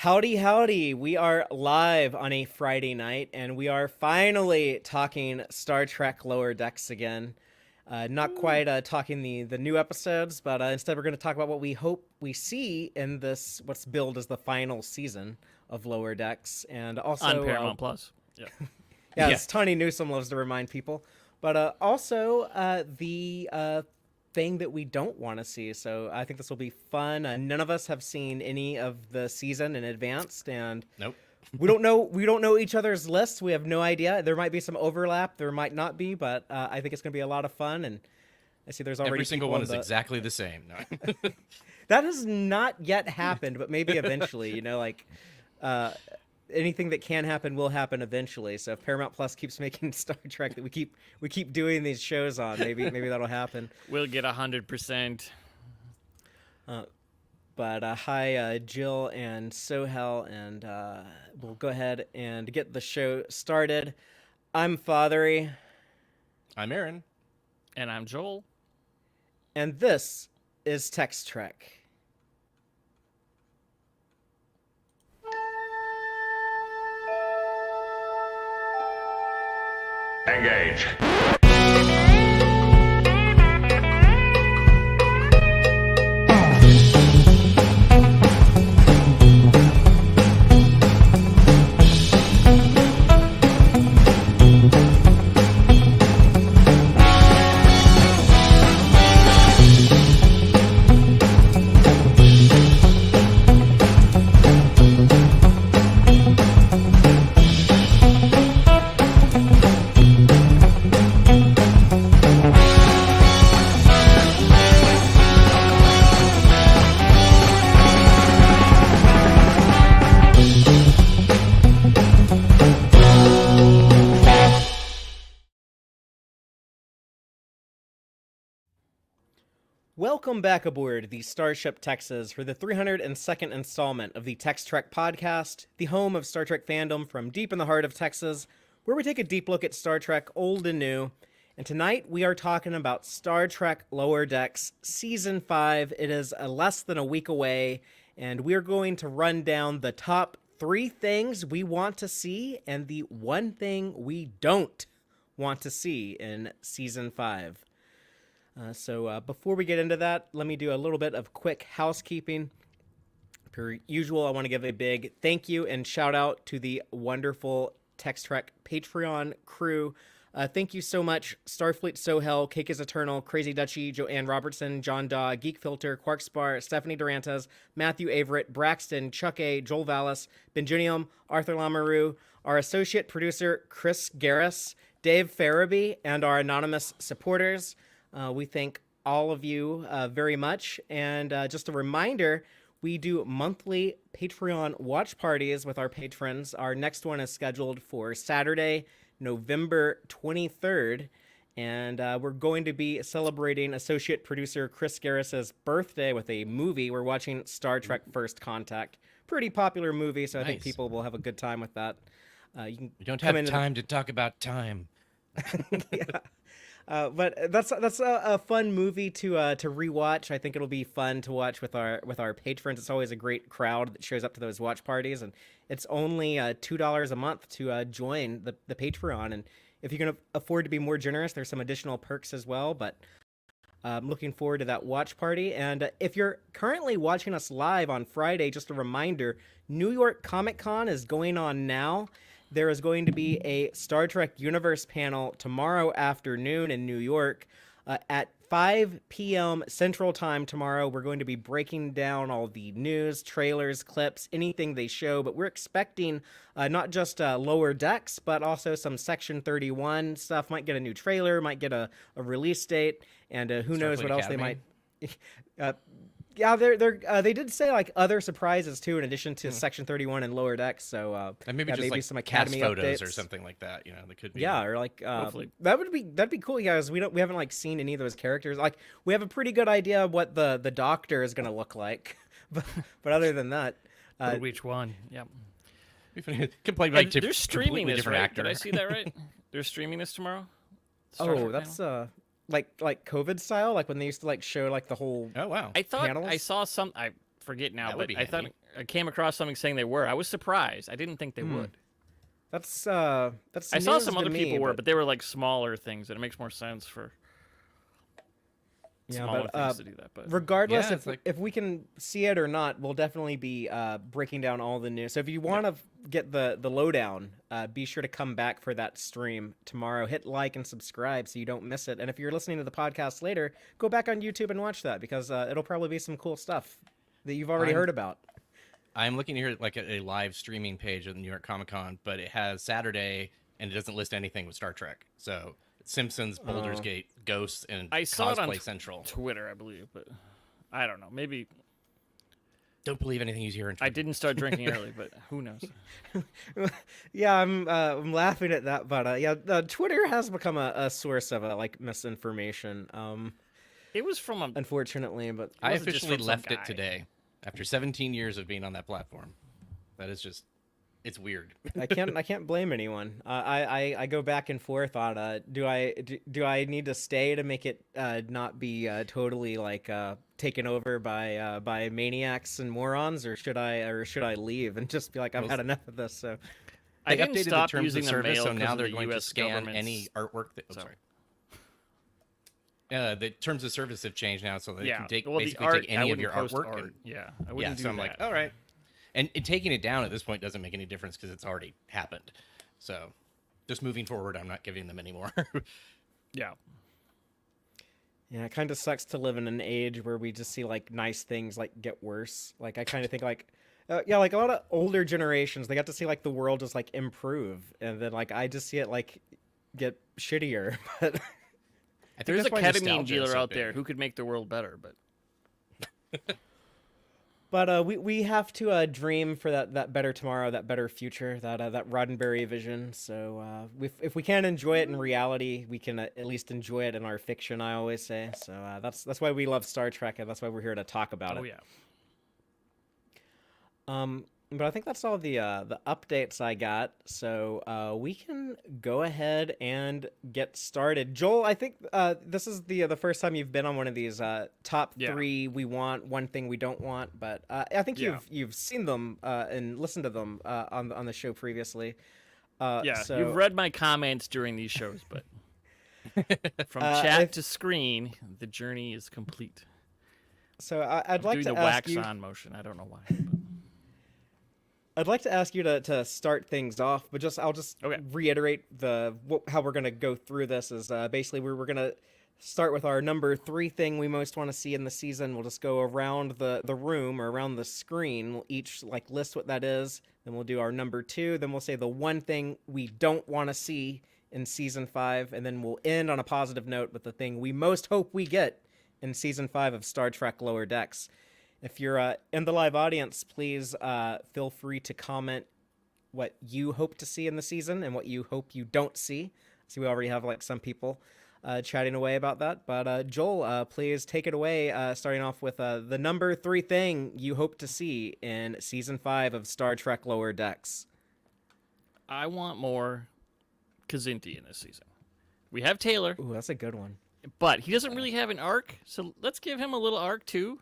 Howdy, howdy. We are live on a Friday night, and we are finally talking Star Trek Lower Decks again. Not quite talking the new episodes, but instead we're going to talk about what we hope we see in this, what's billed as the final season of Lower Decks. And On also, Paramount Plus. Yeah. yeah, Yeah. as Tawny Newsome loves to remind people. But also the thing that we don't want to see. So I think this will be fun. None of us have seen any of the season in advance, and Nope. we don't know each other's lists. We have no idea. There might be some overlap. There might not be, but I think it's going to be a lot of fun. And I see there's already Every single people one in is the... exactly the same. No. That has not yet happened, but maybe eventually. Anything that can happen will happen eventually. So if Paramount Plus keeps making Star Trek that we keep doing these shows on, maybe that'll happen. We'll get 100%. But hi, Jill and Sohel, and we'll go ahead and get the show started. I'm Fatheree, I'm Aaron. And I'm Joel. and this is Tex-Trek. Engage. Welcome back aboard the Starship Texas for the 302nd installment of the Tex-Trek podcast, the home of Star Trek fandom from deep in the heart of Texas, where we take a deep look at Star Trek old and new. And tonight we are talking about Star Trek Lower Decks Season 5. It is less than a week away, and we're going to run down the top 3 things we want to see and the one thing we don't want to see in Season 5. So before we get into that, let me do a little bit of quick housekeeping. Per usual, I want to give a big thank you and shout out to the wonderful Tex-Trek Patreon crew. Thank you so much, Starfleet Sohel, Cake is Eternal, Crazy Dutchie, Joanne Robertson, John Daw, Geek Filter, Quarkspar, Stephanie Durantes, Matthew Averett, Braxton, Chuck A., Joel Vallis, Benjunium, Arthur Lamoureux, our associate producer, Chris Garris, Dave Farabee, and our anonymous supporters. We thank all of you very much. And just a reminder, we do monthly Patreon watch parties with our patrons. Our next one is scheduled for Saturday, November 23rd. And we're going to be celebrating associate producer Chris Garris's birthday with a movie. We're watching Star Trek First Contact. Pretty popular movie, so I think Nice. people will have a good time with that. We don't come have into time to talk about time. yeah. But that's a fun movie to rewatch. I think it'll be fun to watch with our patrons. It's always a great crowd that shows up to those watch parties, and it's only $2 a month to join the Patreon. And if you can afford to be more generous, there's some additional perks as well. But I'm looking forward to that watch party. And if you're currently watching us live on Friday, just a reminder, New York Comic Con is going on now. There is going to be a Star Trek Universe panel tomorrow afternoon in New York at 5 p.m. Central Time tomorrow. We're going to be breaking down all the news, trailers, clips, anything they show. But we're expecting not just Lower Decks, but also some Section 31 stuff. Might get a new trailer, might get a release date, and who knows Starfleet what else Academy. they might... Yeah, they did say like other surprises too, in addition to Section 31 and Lower Decks. So And maybe yeah, just maybe like some cast Academy photos or updates. something like that. That could be. Yeah, or like Hopefully. that'd be cool, guys. We haven't like seen any of those characters. Like we have a pretty good idea of what the Doctor is gonna look like, but other than that, Which one? Yep. Be funny. Could play And like they're streaming completely this, different right? actor. Did I see that right? They're streaming this tomorrow? Star oh, Trek that's panel? like COVID style, like when they used to like show like the whole. Oh wow. I thought I panels? saw some. forget now, That would but be I thought handy. I came across something saying they were. I was surprised. I didn't think they would. That's I saw news some to other me, people were, but they were like smaller things, and it makes more sense for smaller things to do that. But regardless, Yeah, it's if we can see it or not, we'll definitely be breaking down all the news. So if you want to get the lowdown, be sure to come back for that stream tomorrow. Hit like and subscribe so you don't miss it. And if you're listening to the podcast later, go back on YouTube and watch that because it'll probably be some cool stuff that you've already heard about. I'm looking here like a live streaming page of the New York Comic Con, but it has Saturday and it doesn't list anything with Star Trek. So Simpsons, Baldur's Gate, Ghosts, and I saw it on Cosplay Central. Twitter, I believe, but I don't know. Maybe Don't believe anything you hear on Twitter. I didn't start drinking early, but who knows? Yeah, I'm laughing at that, but Twitter has become a source of like misinformation. It was from a. Unfortunately, but I wasn't just officially from some left guy. it today after 17 years of being on that platform. That is just, it's weird. I can't blame anyone. I go back and forth on do I need to stay to make it not be totally like taken over by maniacs and morons, or should I leave and just be like I've had enough of this? So I They didn't updated stop the terms using of the service, mail so now because they're of the going to US scan government's- any artwork. Sorry. The terms of service have changed now, so they Yeah. can take, Well, the basically art, take I any of wouldn't your post artwork. art. And, Yeah, I wouldn't do so I'm that. like, all right. And taking it down at this point doesn't make any difference because it's already happened. So just moving forward, I'm not giving them any more. Yeah. yeah, it kind of sucks to live in an age where we just see like nice things like get worse. Like I kind of think like. Like a lot of older generations, they got to see like the world just like improve, and then like I just see it like get shittier. But I think There's a that's why ketamine nostalgia is dealer so out big. there who could make the world better, but we have to dream for that better tomorrow, that better future, that Roddenberry vision. So if we can't enjoy it in reality, we can at least enjoy it in our fiction. I always say. So that's why we love Star Trek, and that's why we're here to talk about it. oh yeah. But I think that's all the updates I got. So we can go ahead and get started. Joel, I think this is the first time you've been on one of these top Yeah. 3 we want, one thing we don't want. But I think Yeah. you've seen them and listened to them on the show previously. Yeah, So, you've read my comments during these shows, but from Uh, chat if- to screen, the journey is complete. So I'd like Doing to the ask wax you. on motion. I don't know why. But... I'd like to ask you to start things off, but I'll just Okay. reiterate how we're gonna go through this is basically we're gonna start with our number 3 thing we most want to see in the season. We'll just go around the room or around the screen. We'll each like list what that is. Then we'll do our number 2. Then we'll say the one thing we don't want to see in season 5, and then we'll end on a positive note with the thing we most hope we get in season 5 of Star Trek Lower Decks. If you're in the live audience, please feel free to comment what you hope to see in the season and what you hope you don't see. See, we already have like some people chatting away about that. But Joel, please take it away, starting off with the number 3 thing you hope to see in season 5 of Star Trek Lower Decks. I want more Kazinti in this season. We have Taylor, Ooh, that's a good one. but he doesn't really have an arc, so let's give him a little arc too.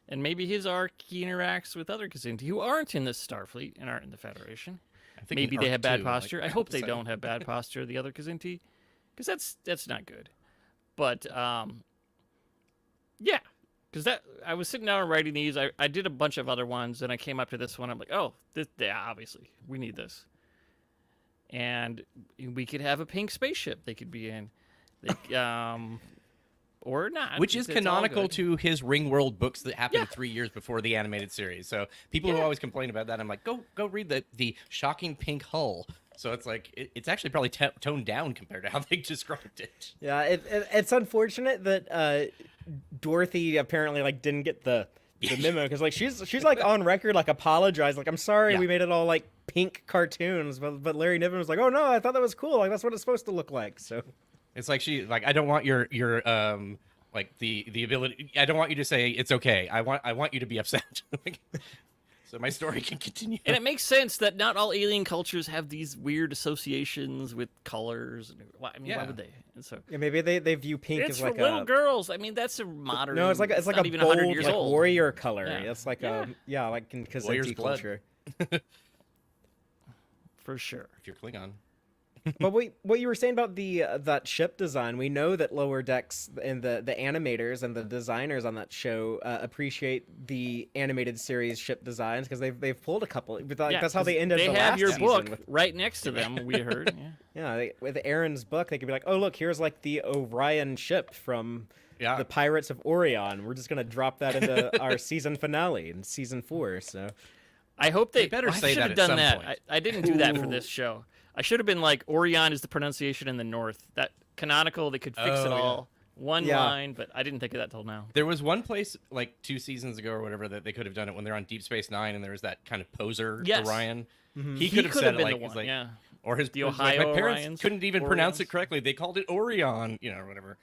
And maybe his arc, he interacts with other Kazinti who aren't in the Starfleet and aren't in the Federation. I think Maybe in they Arc have bad 2, posture. like, I hope they so- don't have bad posture, the other Kazinti, because that's not good. But yeah, because I was sitting down and writing these. I did a bunch of other ones, and I came up to this one. I'm like, oh, yeah, obviously we need this. And we could have a pink spaceship they could be in, or not. Which is It's all canonical good. to his Ringworld books that happened Yeah. 3 years before the animated series. So people who always complain about that, I'm like, go read the shocking pink hull. So it's like it's actually probably toned down compared to how they described it. Yeah, it's unfortunate that Dorothy apparently like didn't get the memo because like she's like on record like apologized like I'm sorry Yeah. we made it all like pink cartoons, but Larry Niven was like, oh no, I thought that was cool, like that's what it's supposed to look like. So It's like I don't want your like the ability. I don't want you to say it's okay. I want you to be upset. so my story can continue. And it makes sense that not all alien cultures have these weird associations with colors. Why would they? And so Yeah, maybe they view pink it's as like for little a girls. I mean, that's a modern. no, it's like not a even bold 100 years like old. warrior color. Yeah. It's like like in Warrior's Kazanti blood. culture. For sure. If you're Klingon. But what you were saying about the that ship design, we know that Lower Decks and the animators and the designers on that show appreciate the animated series ship designs because they've pulled a couple. But that's how they ended. They the have last your season book with, right next to them. We heard. Yeah. with Aaron's book, they could be like, oh look, here's like the Orion ship from the Pirates of Orion. We're just gonna drop that into our season finale in season 4. So I hope they better say should that have at done some that. point. I didn't do that for this show. I should have been like Orion is the pronunciation in the north. That canonical. They could fix it all. One line, but I didn't think of that till now. There was one place like 2 seasons ago or whatever that they could have done it when they're on Deep Space Nine and there was that kind of poser Orion. Mm-hmm. He could have said it been like, the one, he's like yeah. or his The like, my Ohio parents Orions, couldn't even pronounce it Orions. correctly. They called it Orion, or whatever.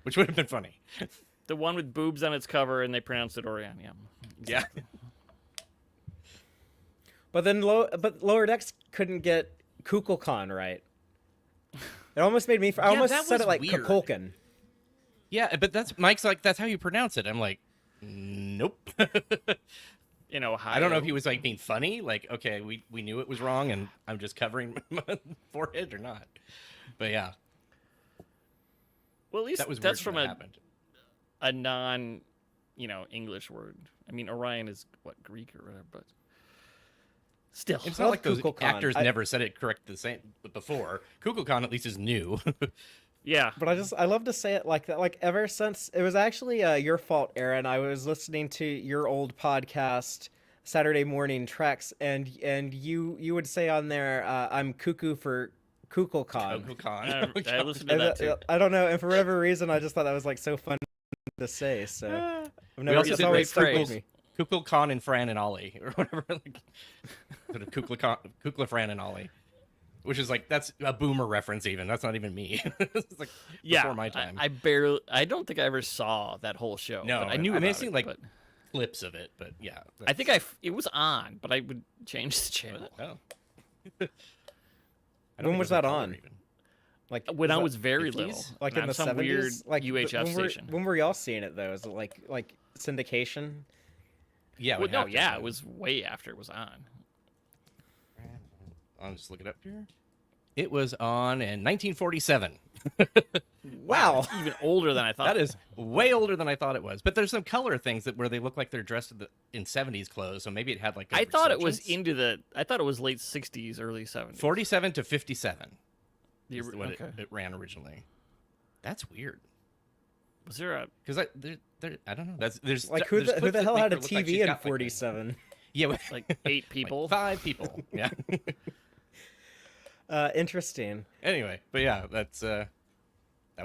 Which would have been funny. The one with boobs on its cover, and they pronounced it Orion. Yeah. Yeah. But then Lower Decks couldn't get Kukulkan right. It almost made me. I almost that said was it like weird. Kukulkan. Yeah, but Mike's like, that's how you pronounce it. I'm like, nope. In Ohio. I don't know if he was like being funny, like, okay, we knew it was wrong and I'm just covering my forehead or not. But yeah, Well, at least that was that's weird from when that happened. a non, English word. I mean, Orion is what, Greek or whatever, but still. It's I not love like those Kukulkan. actors never said it correct the same before. Kukulkan at least is new. Yeah. But I love to say it like that. Like ever since it was actually your fault, Aaron. I was listening to your old podcast, Saturday Morning Treks, and you would say on there, "I'm cuckoo for Kukulkan." Kukulkan. I listened to that too. I don't know, and for whatever reason, I just thought that was like so fun to say. So I've never, also it's did always great stuck with phrase. me. Kukulkan and Fran and Ollie or whatever. Like, sort of Kukla Fran and Ollie. Which is like, that's a boomer reference even. That's not even me. It's like before my time. I don't think I ever saw that whole show. No, but I knew about I've seen it, like but clips of it, but yeah. I think it was on, but I would change the channel. Oh. I don't When think was it a that color on? even. Like When I that was very 50s? little. like and in the on some 70s, weird like UHF station. When were y'all seeing it though? Is it like syndication? Yeah, Well, we no, have to yeah, say. it was way after it was on. I'll just look it up here. It was on in 1947. Wow. Even older than I thought. That is way older than I thought it was. But there's some color things where they look like they're dressed in 70s clothes, so maybe it had like a I thought it was resurgence. I thought it was late 60s, early 70s. 47 to 57 The is what okay. it ran originally. That's weird. Was there a Because I don't know. There's Like who there's the clips that hell make had her a look like TV she's in got, like, a- 47? Yeah, like 8 people? 5 people. Yeah. Interesting. Anyway, but yeah, that's that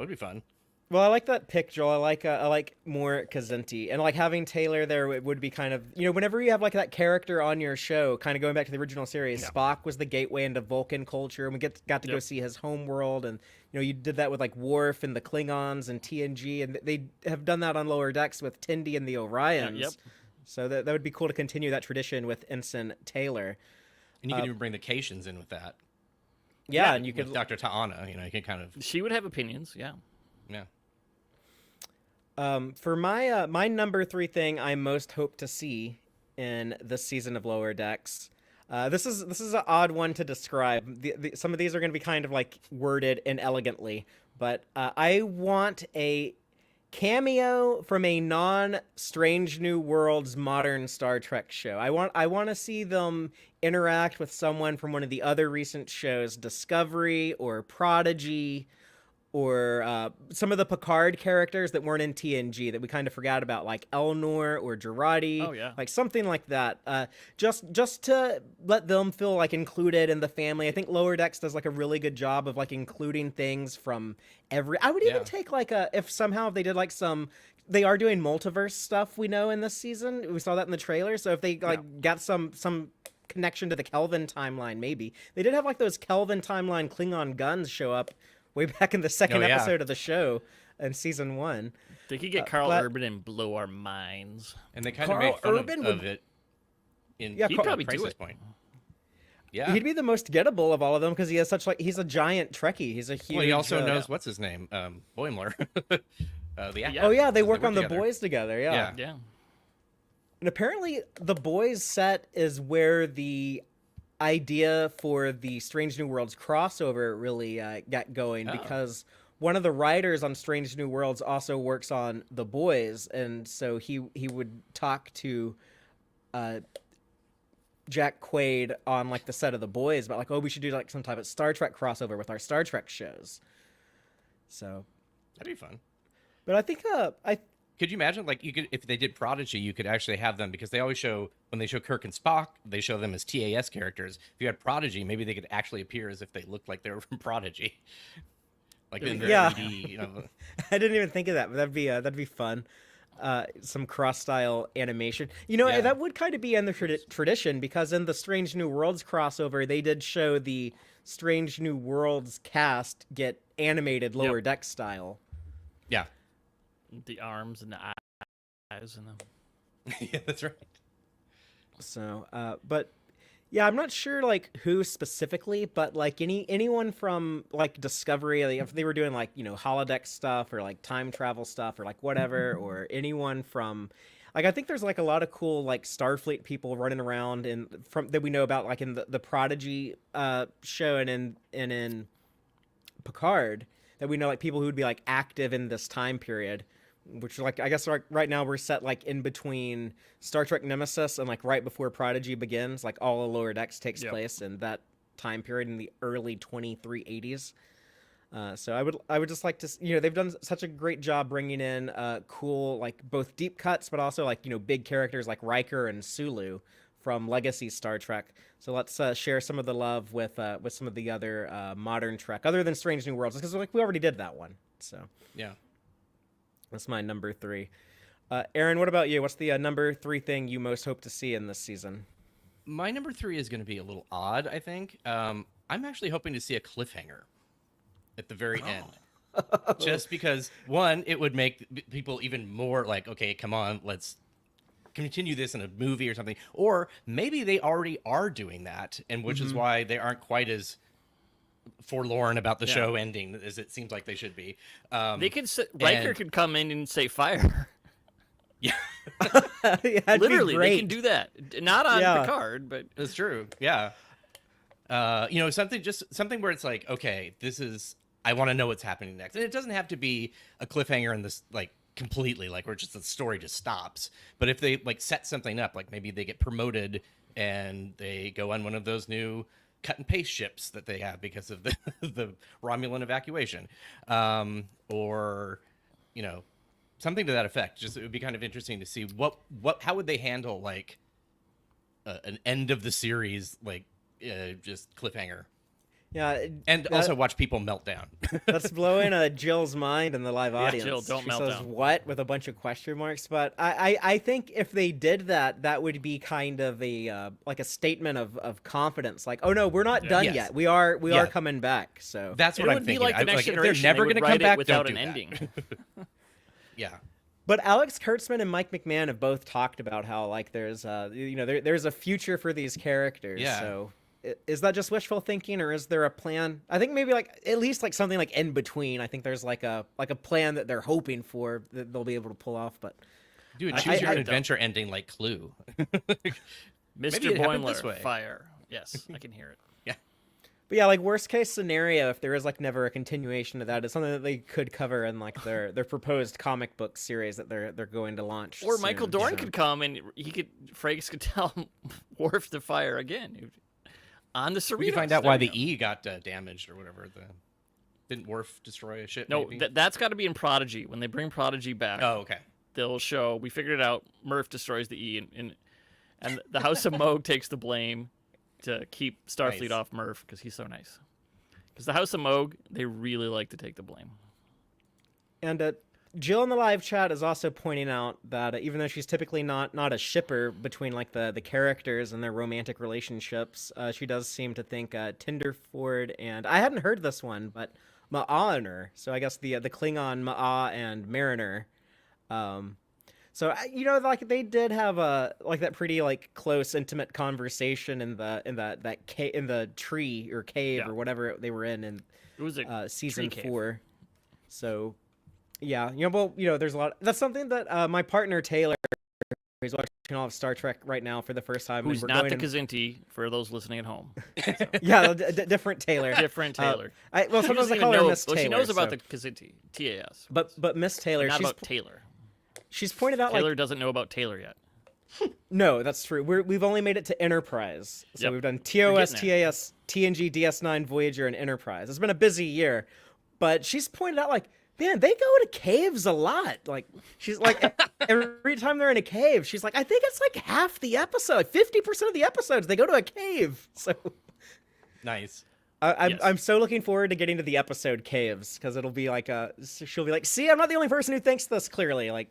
would be fun. Well, I like that pick, Joel. I like more Kazenti, and like having Taylor there would be kind of, whenever you have like that character on your show, kind of going back to the original series. Yeah. Spock was the gateway into Vulcan culture, and we got to go Yep. see his home world, and you did that with like Worf and the Klingons and TNG, and they have done that on Lower Decks with Tendi and the Orions. Yep. So that would be cool to continue that tradition with Ensign Taylor. And you can even bring the Caitians in with that. Yeah, Yeah, and you With could Dr. Ta'ana, you can kind of She would have opinions, yeah. yeah. For my number 3 thing I most hope to see in this season of Lower Decks. This is an odd one to describe. Some of these are going to be kind of like worded inelegantly, but I want a cameo from a non-Strange New Worlds modern Star Trek show. I want to see them interact with someone from one of the other recent shows, Discovery or Prodigy, or some of the Picard characters that weren't in TNG that we kind of forgot about, like Elnor or Girardi. Oh, yeah. Like something like that. Just to let them feel like included in the family. I think Lower Decks does like a really good job of like including things from every. I would even Yeah. take like if somehow they did like some. They are doing multiverse stuff, we know, in this season. We saw that in the trailer. So if they like got some connection to the Kelvin timeline, maybe they did have like those Kelvin timeline Klingon guns show up way back in the second Oh, yeah. episode of the show in season 1. They could get Carl but- Urban and blow our minds. And they kind Carl of made fun Urban of would- it in Yeah, He'd probably do Crisis it. Point. Yeah. He'd be the most gettable of all of them because he has such he's a giant Trekkie. He's a huge. Well, he also knows what's his name, Boimler. The actor. Oh yeah, they So work on the together. boys together. Yeah. Yeah. And apparently, the boys set is where the idea for the Strange New Worlds crossover really got going because one of the writers on Strange New Worlds also works on the boys, and so he would talk to Jack Quaid on like the set of the boys about like, oh, we should do like some type of Star Trek crossover with our Star Trek shows. So That'd be fun. but I think Could you imagine, like, you could, if they did Prodigy, you could actually have them, because they always show, when they show Kirk and Spock, they show them as TAS characters. If you had Prodigy, maybe they could actually appear as if they looked like they were from Prodigy. Like in their Yeah. 3D, you know. I didn't even think of that, but that'd be fun. Some cross-style animation. You know, Yeah. that would kind of be in the tradition because in the Strange New Worlds crossover, they did show the Strange New Worlds cast get animated lower deck style. Yeah. The arms and the eyes and the. Yeah, that's right. So, but yeah, I'm not sure like who specifically, but like anyone from like Discovery, like, if they were doing like, you know, holodeck stuff or like time travel stuff or like whatever, or anyone from like, I think there's like a lot of cool like Starfleet people running around and from that we know about like in the Prodigy show and in Picard that we know like people who would be like active in this time period. Which, like, I guess right now we're set, like, in between Star Trek Nemesis and, like, right before Prodigy begins. Like, all of Lower Decks takes place in that time period in the early 2380s. So I would just like to, you know, they've done such a great job bringing in cool, like, both deep cuts, but also, like, you know, big characters like Riker and Sulu from Legacy Star Trek. So let's share some of the love with some of the other modern Trek, other than Strange New Worlds, because, like, we already did that one. So, Yeah. that's my number 3. Aaron, what about you? What's the number 3 thing you most hope to see in this season? My number 3 is going to be a little odd, I think. I'm actually hoping to see a cliffhanger at the very end. Just because, one, it would make people even more like, okay, come on, let's continue this in a movie or something. Or maybe they already are doing that, and which is why they aren't quite as forlorn about the show ending as it seems like they should be. They could Riker could come in and say fire. Yeah. Yeah, Literally, they can do that. Not on Picard, but That's true. Yeah. You know, something where it's like, okay, I want to know what's happening next. And it doesn't have to be a cliffhanger in this, like, completely, like, where just the story just stops. But if they, like, set something up, like maybe they get promoted and they go on one of those new cut and paste ships that they have because of the Romulan evacuation, or, you know, something to that effect. Just, it would be kind of interesting to see how would they handle like an end of the series, like just cliffhanger. Yeah, and also watch people melt down. That's blowing Jill's mind in the live audience. Jill, don't she melt says, down. "What?" with a bunch of question marks. But I think if they did that, that would be kind of a like a statement of confidence. Like, oh no, we're not done yet. We are coming back. So that's what it I'm would thinking. be like the next if they're generation. never going to come back without don't an do ending. Yeah. But Alex Kurtzman and Mike McMahon have both talked about how like there's there's a future for these characters. Yeah. So is that just wishful thinking, or is there a plan? I think maybe like at least like something like in between. I think there's like a plan that they're hoping for that they'll be able to pull off. But Dude, choose your own adventure ending like Clue. Mr. Boimler, fire. Yes, I can hear it. But yeah, like worst case scenario, if there is like never a continuation of that, it's something that they could cover in like their proposed comic book series that they're going to launch. Or soon, Michael Dorn could come and Frakes could tell Worf to fire again on the Cerritos. We can find out why the E got damaged or whatever. Didn't Worf destroy a ship? No, maybe? that's got to be in Prodigy. When they bring Prodigy back, Oh, okay. they'll show. We figured it out. Murph destroys the E, and the House of Moog takes the blame to keep Starfleet off Murph because he's so nice. Because the House of Moog, they really like to take the blame. And Jill in the live chat is also pointing out that even though she's typically not a shipper between like the characters and their romantic relationships, she does seem to think Tinderford and I hadn't heard this one, but Ma'aner. So I guess the Klingon Ma'a and Mariner. So like they did have a like that pretty like close, intimate conversation in the tree or cave Yeah. or whatever they were in It was a season tree cave. 4. So yeah, there's a lot. That's something that my partner Taylor, who's watching all of Star Trek right now for the first time, Who's and we're not going the Kazinti for those listening at home. yeah, different Taylor. Different Taylor. Well, She sometimes doesn't I even call her know. Miss Well, Taylor. she knows about so- the Kazinti, TAS. but Miss Taylor, not she's about Taylor. she's pointed out Taylor like doesn't know about Taylor yet. no, that's true. We've only made it to Enterprise, so Yep. we've done We're TOS, getting there. TAS, TNG, DS9, Voyager, and Enterprise. It's been a busy year, but she's pointed out like, man, they go to caves a lot. Like she's like every time they're in a cave, she's like, I think it's like half the episode, 50% of the episodes they go to a cave. So Nice. Yes. I'm so looking forward to getting to the episode caves because it'll be like she'll be like, see, I'm not the only person who thinks this clearly. Like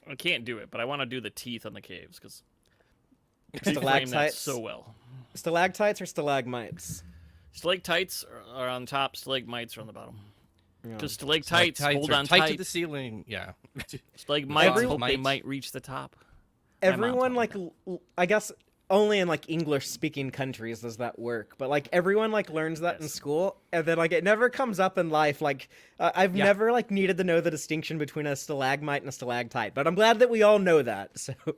I can't do it, but I want to do the teeth on the caves because stalactites, so well. stalactites or stalagmites. Stalactites are on top, stalagmites are on the bottom. Yeah. Because stalactites hold on tight tight. to the ceiling. Yeah. Stalagmites hope they Mites. might reach the top. I'm on Everyone top like of I guess only in like English speaking countries does that work, but like everyone like learns that in Yes. school, and then like it never comes up in life. Like I've Yeah. never like needed to know the distinction between a stalagmite and a stalactite, but I'm glad that we all know that. So I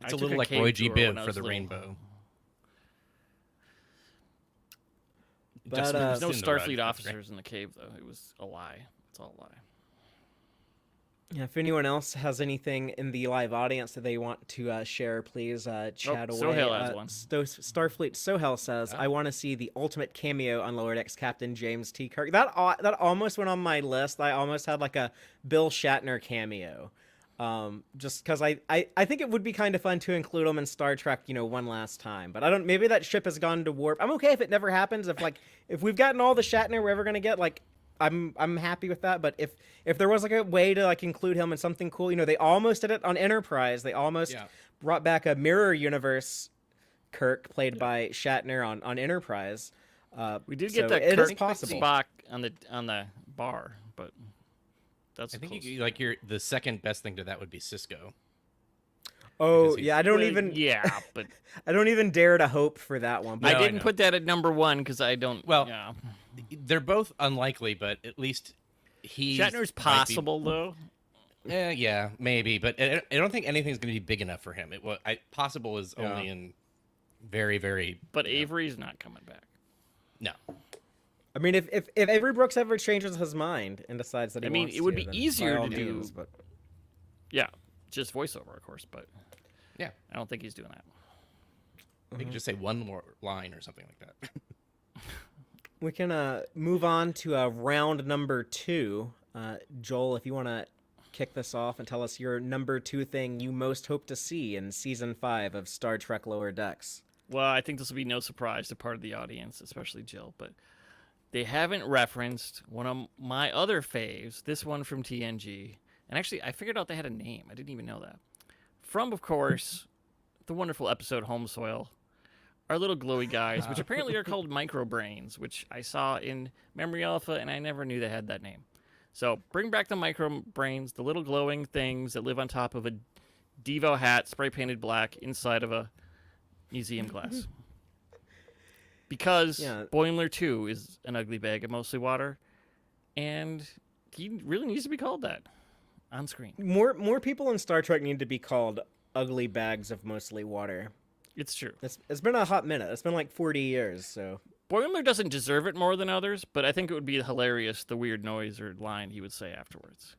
It's a took little like cave Roy G. tour when Biv I for was the little. rainbow. But, Just uh, There's no in the rug. Starfleet That's officers in the cave, though. It was a lie. It's all a lie. yeah, if anyone else has anything in the live audience that they want to share, please chat away. Sohail has one. Starfleet Sohail says, "I want to see the ultimate cameo on Lower Decks Captain James T. Kirk." That almost went on my list. I almost had like a Bill Shatner cameo, just because I think it would be kind of fun to include him in Star Trek, one last time. But I don't. Maybe that ship has gone to warp. I'm okay if it never happens. If we've gotten all the Shatner we're ever gonna get, like. I'm happy with that, but if there was like a way to like include him in something cool, they almost did it on Enterprise. They almost brought back a mirror universe Kirk played by Shatner on Enterprise. We did so get that it Kirk is possible. Spock on the bar, but that's I think close. the second best thing to that would be Cisco. Oh Because he's- yeah, I don't Well, even Yeah, but I don't even dare to hope for that one. I But No, I didn't know. put that at number 1 because I don't. Well, yeah. They're both unlikely, but at least he Shatner's possible though. Yeah, maybe, but I don't think anything's going to be big enough for him. Possible is only in very, very. But Avery's not coming back. No. I mean, if Avery Brooks ever changes his mind and decides that he I mean, wants it would to, be then easier by all to do- means, but Yeah, just voiceover, of course, but Yeah. I don't think he's doing that. We could just say one more line or something like that. we can move on to round number 2. Joel, if you want to kick this off and tell us your number 2 thing you most hope to see in season 5 of Star Trek Lower Decks. Well, I think this will be no surprise to part of the audience, especially Jill, but they haven't referenced one of my other faves, this one from TNG. And actually, I figured out they had a name. I didn't even know that. From, of course, the wonderful episode Home Soil. Our little glowy guys, which apparently are called microbrains, which I saw in Memory Alpha, and I never knew they had that name. So bring back the microbrains, the little glowing things that live on top of a Devo hat, spray painted black, inside of a museum glass. Because Yeah. Boimler 2 is an ugly bag of mostly water, and he really needs to be called that on screen. More people in Star Trek need to be called ugly bags of mostly water. It's true. It's been a hot minute. It's been like 40 years, so Boimler doesn't deserve it more than others, but I think it would be hilarious, the weird noise or line he would say afterwards.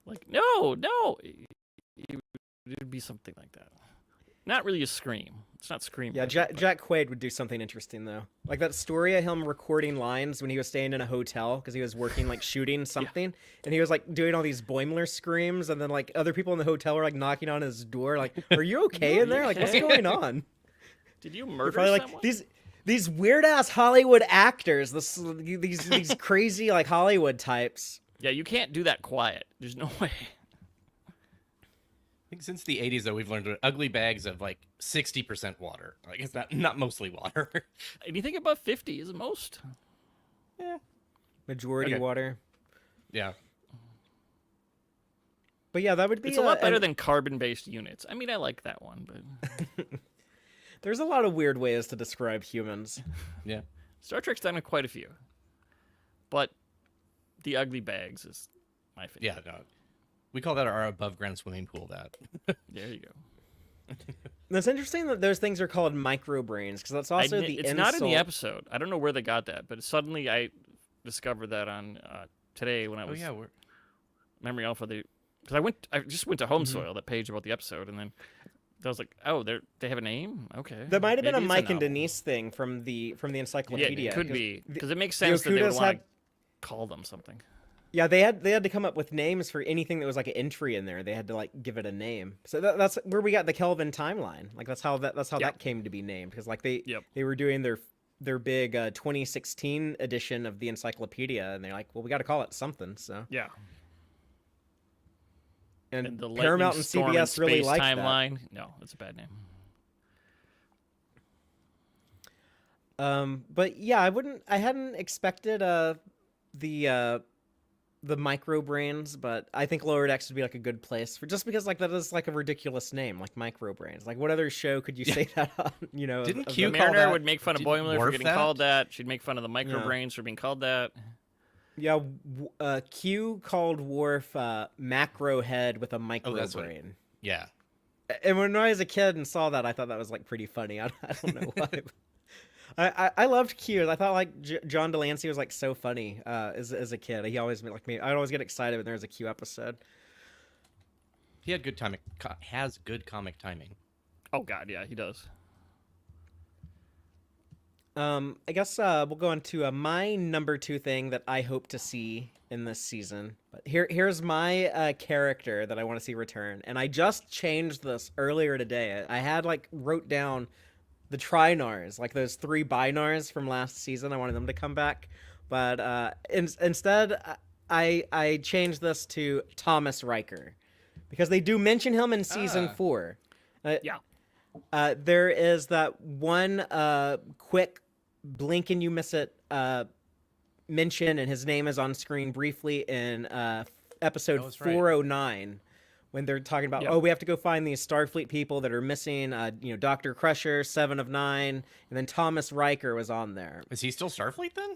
Like, no! It would be something like that. Not really a scream. It's not scream. yeah, Jack Quaid would do something interesting though. Like that story of him recording lines when he was staying in a hotel because he was working like shooting something, and he was like doing all these Boimler screams, and then like other people in the hotel were like knocking on his door, like, "Are you okay in there? Like, what's going on?" Did you They're murder probably like someone? these weird ass Hollywood actors, these crazy like Hollywood types. Yeah, you can't do that quiet. There's no way. I think since the 80s, though, we've learned that ugly bags of like 60% water. Like it's not mostly water. Anything above 50 is most. Yeah. Majority Okay. water. Yeah. But yeah, that would be It's a lot better than carbon-based units. I mean, I like that one, but There's a lot of weird ways to describe humans. Yeah. Star Trek's done quite a few. But the ugly bags is my favorite. Yeah, no. We call that our above ground swimming pool. That. There you go. It's interesting that those things are called microbrains because that's also It's not in the episode. I don't know where they got that, but suddenly I discovered that on today when I was Memory Alpha. Because I just went to Home Soil, that page about the episode, and then I was like, oh, they have a name? Okay. That might have been a Maybe it's Mike and novel. Denise thing from the Yeah, encyclopedia. it could be. Because it makes sense that they Okudas would want had- to call them something. Yeah, they had to come up with names for anything that was like an entry in there. They had to like give it a name. So that's where we got the Kelvin timeline. Like that's how that came to be named because like they were doing their big 2016 edition of the encyclopedia and they're like, well, we got to call it something. So Yeah. and the Paramount and Lightning Storm CBS in really Space liked timeline. No, that's a bad name. that. But yeah, I hadn't expected the microbrains, but I think Lower Decks would be like a good place for just because like that is like a ridiculous name, like microbrains. Like what other show could you say that on? You know, Didn't of Q the- call Mariner that- would make fun of did Boimler for Worf getting that? called that. She'd make fun of the microbrains for being called that. Yeah, Q called Worf macro head with a micro that's what brain. Yeah. And when I was a kid and saw that, I thought that was like pretty funny. I don't know why. I loved Q. I thought like John Delancey was like so funny as a kid. He always made like me. I'd always get excited when there was a Q episode. He had good good comic timing. Oh, God, yeah, he does. I guess we'll go on to my number 2 thing that I hope to see in this season. But here's my character that I want to see return, and I just changed this earlier today. I had like wrote down the Trinars, like those 3 Binars from last season. I wanted them to come back, but instead I changed this to Thomas Riker because they do mention him in season 4. Yeah. There is that one quick blink and you miss it mention, and his name is on screen briefly in episode that's right. 409 when they're talking about, Yep. oh, we have to go find these Starfleet people that are missing, Dr. Crusher, 7 of 9, and then Thomas Riker was on there. Is he still Starfleet then?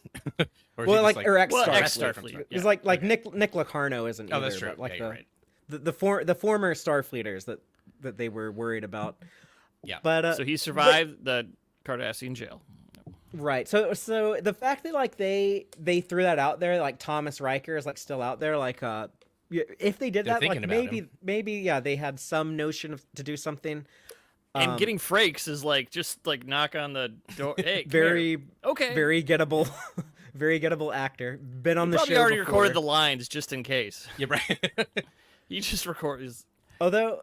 Or is Well, he just or Well, ex-Starfleet. ex-Starfleet. It's Yeah. like Nick Locarno isn't Oh, either, that's true. but like Yeah, you're right. the former Starfleeters that they were worried about. Yeah. But So he survived the Cardassian jail. right. So the fact that like they threw that out there, like Thomas Riker is like still out there, like if they did They're that, like thinking about maybe yeah, they had some notion to do something. And getting Frakes is like, just like knock on the door. Hey, come Very here. Okay. very gettable, very gettable actor. Been on the Probably show already before. recorded the lines just in case. Yeah, right. He just records. Although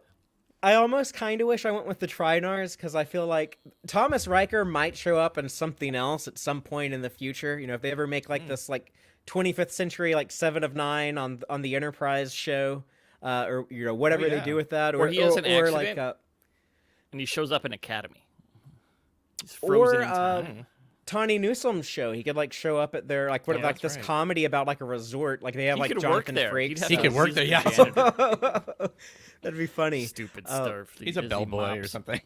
I almost kind of wish I went with the Trinars because I feel like Thomas Riker might show up in something else at some point in the future. You know, if they ever make like this like 25th century like 7 of 9 on the Enterprise show, or whatever they yeah. do with that, Or he has an or accident. like And he shows up in Academy. He's frozen or in time. Tawny Newsom's show. He could like show up at their like what Yeah, like that's this right. comedy about like a resort. Like they have He like could work Jonathan there. Frakes. He'd have He to could work assist there, the yeah. janitor. That'd be funny. Stupid Starfleet. He's a busy bellboy or mops. something.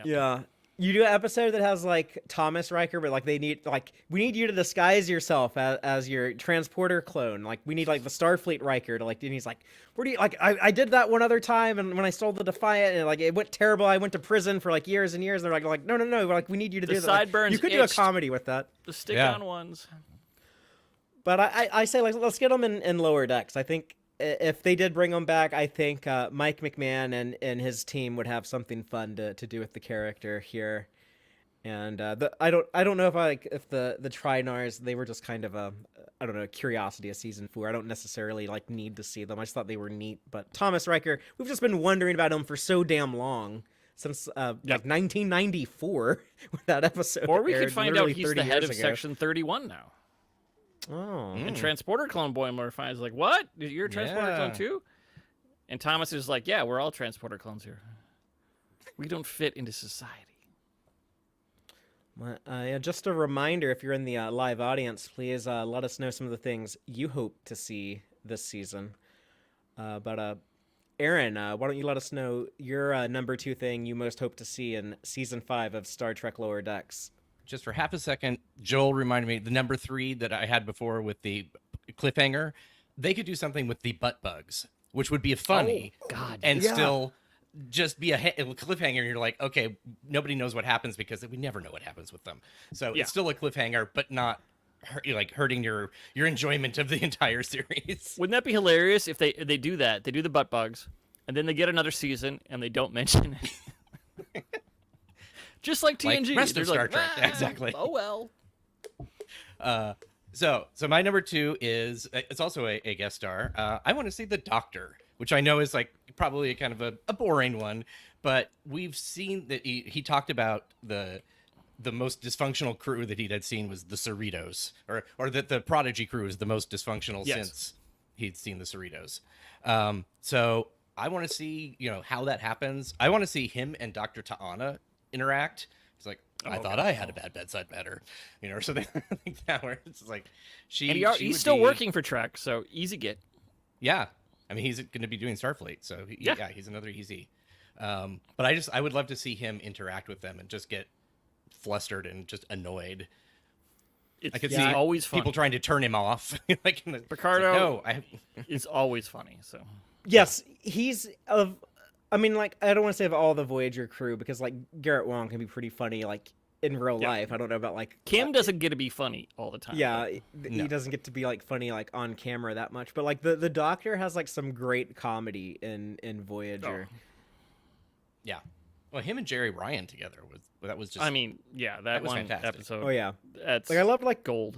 Yeah. You do an episode that has like Thomas Riker, but like we need you to disguise yourself as your transporter clone. Like we need like the Starfleet Riker to like, and he's like, where do you like? I did that one other time, and when I stole the Defiant, and like it went terrible. I went to prison for like years and years. And they're like no, like we need you to The do that. Like, sideburns you could do a itched. comedy with that, The stick Yeah. on ones. but I say like let's get them in Lower Decks. I think if they did bring them back, I think Mike McMahon and his team would have something fun to do with the character here. And I don't know if the Trinars, they were just kind of a curiosity of season 4. I don't necessarily like need to see them. I just thought they were neat. But Thomas Riker, we've just been wondering about him for so damn long since like 1994 with that episode. Or we aired could find out literally he's 30 the head years of ago. Section 31 now. Oh, And Transporter Clone Boimler finds like, what? You're a Transporter Clone Yeah. too? And Thomas is like, yeah, we're all Transporter Clones here. We don't fit into society. yeah, just a reminder, if you're in the live audience, please let us know some of the things you hope to see this season. But Aaron, why don't you let us know your number 2 thing you most hope to see in season 5 of Star Trek Lower Decks? Just for half a second, Joel reminded me the number 3 that I had before with the cliffhanger. They could do something with the butt bugs, which would be funny, God, and yeah. still just be a cliffhanger. And you're like, okay, nobody knows what happens because we never know what happens with them. So Yeah. it's still a cliffhanger, but not hurting your enjoyment of the entire series. Wouldn't that be hilarious if they do that? They do the butt bugs, and then they get another season, and they don't mention it. Just like TNG. Like rest They're of Star like, Trek. "Ah, Exactly. Oh well. So my number 2 is it's also a guest star. I want to see the Doctor, which I know is like probably a kind of a boring one, but we've seen that he talked about the most dysfunctional crew that he'd had seen was the Cerritos, or that the Prodigy crew is the most dysfunctional Yes. since he'd seen the Cerritos. So I want to see how that happens. I want to see him and Dr. Ta'ana interact. It's like, I thought I had a bad bedside manner, or something like that, where it's like And he's would still be- working for Trek, so easy get. Yeah, I mean he's going to be doing Starfleet, so he's another easy. But I would love to see him interact with them and just get flustered and just annoyed. It's, I could it's see always funny. people trying to turn him off. Like Ricardo- no, I It's always funny. So Yes, he's of. I mean, like, I don't want to say of all the Voyager crew because, like, Garrett Wong can be pretty funny, like, in real Yeah. life. I don't know about, like, Kim doesn't get to be funny all the time. yeah, but he doesn't get to be like funny like on camera that much. But like the Doctor has like some great comedy in Voyager. yeah. Well, him and Jerry Ryan together was just. I mean, yeah, that was one fantastic. episode. Oh yeah, That's like I loved like gold.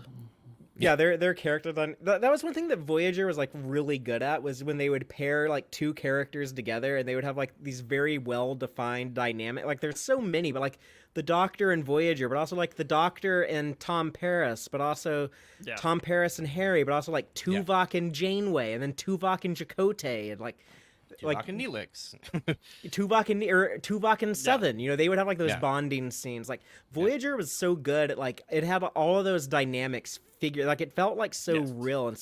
yeah their character that was one thing that Voyager was like really good at was when they would pair like 2 characters together and they would have like these very well defined dynamic. Like there's so many, but like the Doctor and Voyager, but also like the Doctor and Tom Paris, but also Yeah. Tom Paris and Harry, but also like Tuvok and Janeway, and then Tuvok and Chakotay, and like Tuvok and Neelix. Tuvok and Seven. You know, they would have like those Yeah. bonding scenes. Like Voyager was so good at like it had all of those dynamics figure. Like it felt like so Yes. real and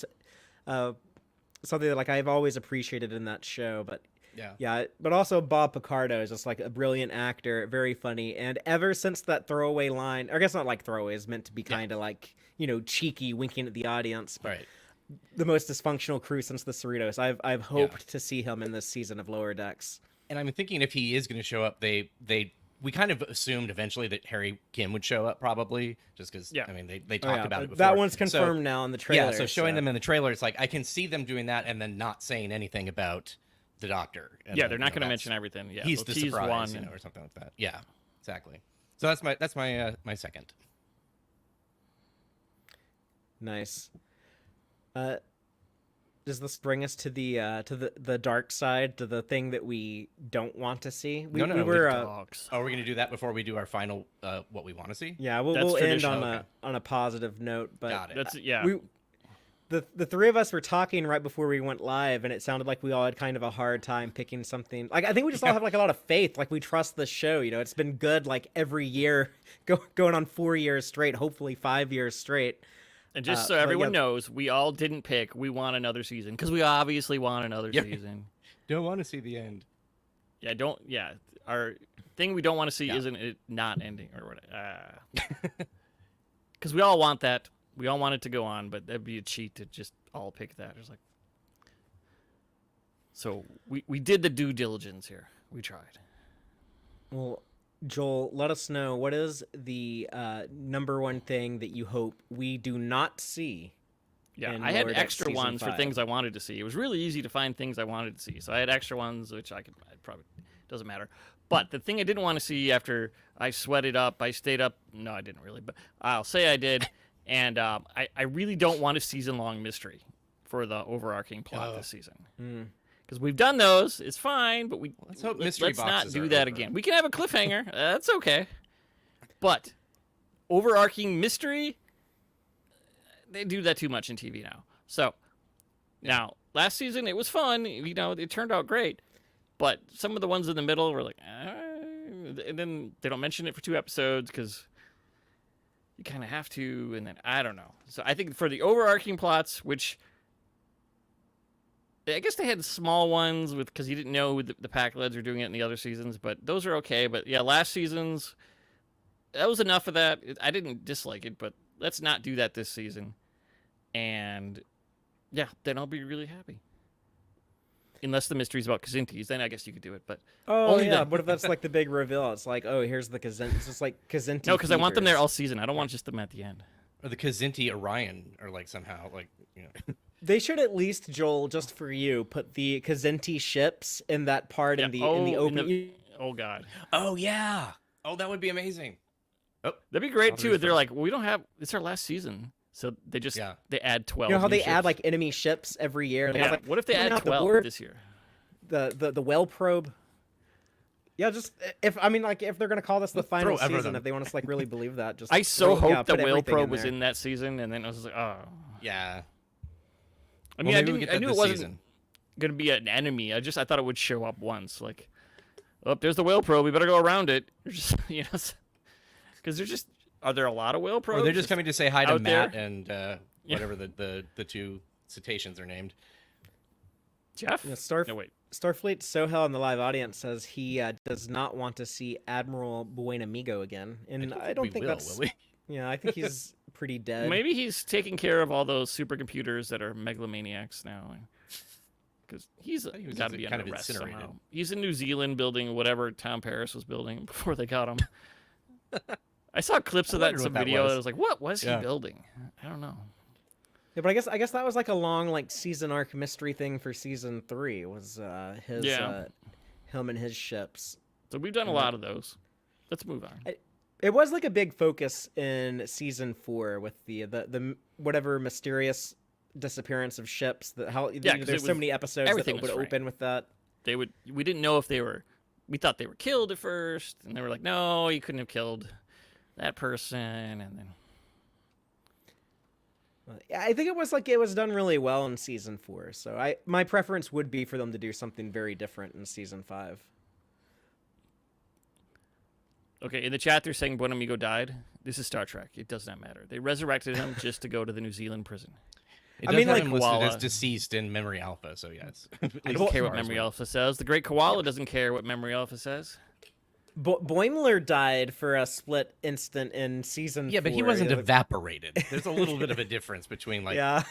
something that like I've always appreciated in that show. But yeah, but also Bob Picardo is just like a brilliant actor, very funny. And ever since that throwaway line, or I guess not like throwaway, is meant to be kind of like, you know, cheeky, winking at the audience. But Right. the most dysfunctional crew since the Cerritos. I've hoped to see him in this season of Lower Decks. And I'm thinking if he is going to show up, we kind of assumed eventually that Harry Kim would show up, probably just because. Yeah. I mean, they talked about it before. That one's confirmed now in the trailer. Yeah, so showing them in the trailer, it's like I can see them doing that and then not saying anything about the Doctor. And Yeah, then, they're not going to that's- mention everything. Yeah, He's they'll the tease surprise, one. or something like that. Yeah, exactly. So that's my second. Nice. Does this bring us to the dark side, to the thing that we don't want to see? We were Dogs. Oh, we're gonna do that before we do our final what we want to see. yeah, That's we'll end traditional. on a positive note, but Got it. That's yeah. the 3 of us were talking right before we went live, and it sounded like we all had kind of a hard time picking something. Like I think we just all have like a lot of faith. Like we trust the show. You know, it's been good like every year, going on 4 years straight, hopefully 5 years straight. And just so but everyone yeah. knows, we all didn't pick. We want another season because we obviously want another Yep. season. Don't want to see the end. Yeah, don't. Yeah, our thing we don't want to see Yeah. isn't it not ending or whatever. Because we all want that. We all want it to go on, but that'd be a cheat to just all pick that. It's like, so we did the due diligence here. We tried. Well, Joel, let us know what is the number one thing that you hope we do not see. Yeah, in I had Lower Decks extra Season ones for 5. things I wanted to see. It was really easy to find things I wanted to see, so I had extra ones, which I probably doesn't matter. But the thing I didn't want to see after I sweated up, I stayed up. No, I didn't really, but I'll say I did. And I really don't want a season-long mystery for the overarching plot this season. Because we've done those, it's fine, but Let's hope mystery let's not boxes do are that over. again. We can have a cliffhanger, that's okay. But overarching mystery, they do that too much in TV now. So now last season it was fun, you know, it turned out great. But some of the ones in the middle were like, and then they don't mention it for 2 episodes because you kind of have to, and then I don't know. So I think for the overarching plots, which I guess they had small ones because you didn't know the pack leads were doing it in the other seasons, but those are okay. But yeah, last season's that was enough of that. I didn't dislike it, but let's not do that this season. And yeah, then I'll be really happy. Unless the mystery's about Kazintis, then I guess you could do it. But Oh yeah, then. what if that's like the big reveal? It's like, oh, here's the Kazinti. It's just like Kazinti. No, because I want them there features. all season. I don't want just them at the end. Or the Kazinti Orion, or like somehow like They should at least, Joel, just for you, put the Kazinti ships in that part in the open. Oh god, Oh yeah. Oh, that would be amazing. Oh, that'd be great I'll do too. this They're first. like, well, we don't have. It's our last season, so they just they add 12. You know how new they add ships. like enemy ships every year? They have, Yeah. like, What if they coming add out the 12 board, this year? the well probe. Yeah, just if they're gonna call this the final throw season, everything. if they want us to like really believe that, just I so hope yeah, the put whale everything probe was there. in that season, and then I was like, oh. yeah. I mean, Well, maybe we get I that knew it this wasn't season. gonna be an enemy. I thought it would show up once. Like, oh, there's the whale probe. We better go around it. Just because there's just are there a lot of whale probes? Or they're just coming to say hi to out there? Matt and whatever the two cetaceans are named. Jeff. Yeah, No wait. Starfleet Sohel in the live audience says he does not want to see Admiral Buenamigo again, and I don't think will, that's. will we? Yeah, I think he's pretty dead. Maybe he's taking care of all those supercomputers that are megalomaniacs now. Because he's he was got to just be kind under of arrest incinerated. somehow. He's in New Zealand building whatever Tom Paris was building before they got him. I saw clips of that in wondered some what that video. was. And I was like, what was Yeah. he building? I don't know. Yeah, but I guess that was like a long like season arc mystery thing for season 3 was his him and his ships. So we've done a lot of those. Let's move on. It was like a big focus in season 4 with the whatever mysterious disappearance of ships. That how 'cause there's it so was- many episodes everything that was would framed. open with that. We didn't know if they were. We thought they were killed at first, and they were like, no, you couldn't have killed that person, and then. I think it was done really well in season 4. So my preference would be for them to do something very different in season 5. Okay, in the chat they're saying Buenamigo died. This is Star Trek. It does not matter. They resurrected him just to go to the New Zealand prison. It I does mean, have like, him listed Koala. as deceased in Memory Alpha, so yes. I don't care what Memory Alpha says. The Great Koala doesn't care what Memory Alpha says. Boimler died for a split instant in season 4. Yeah, but he wasn't yeah, evaporated. There's a little bit of a difference between like yeah.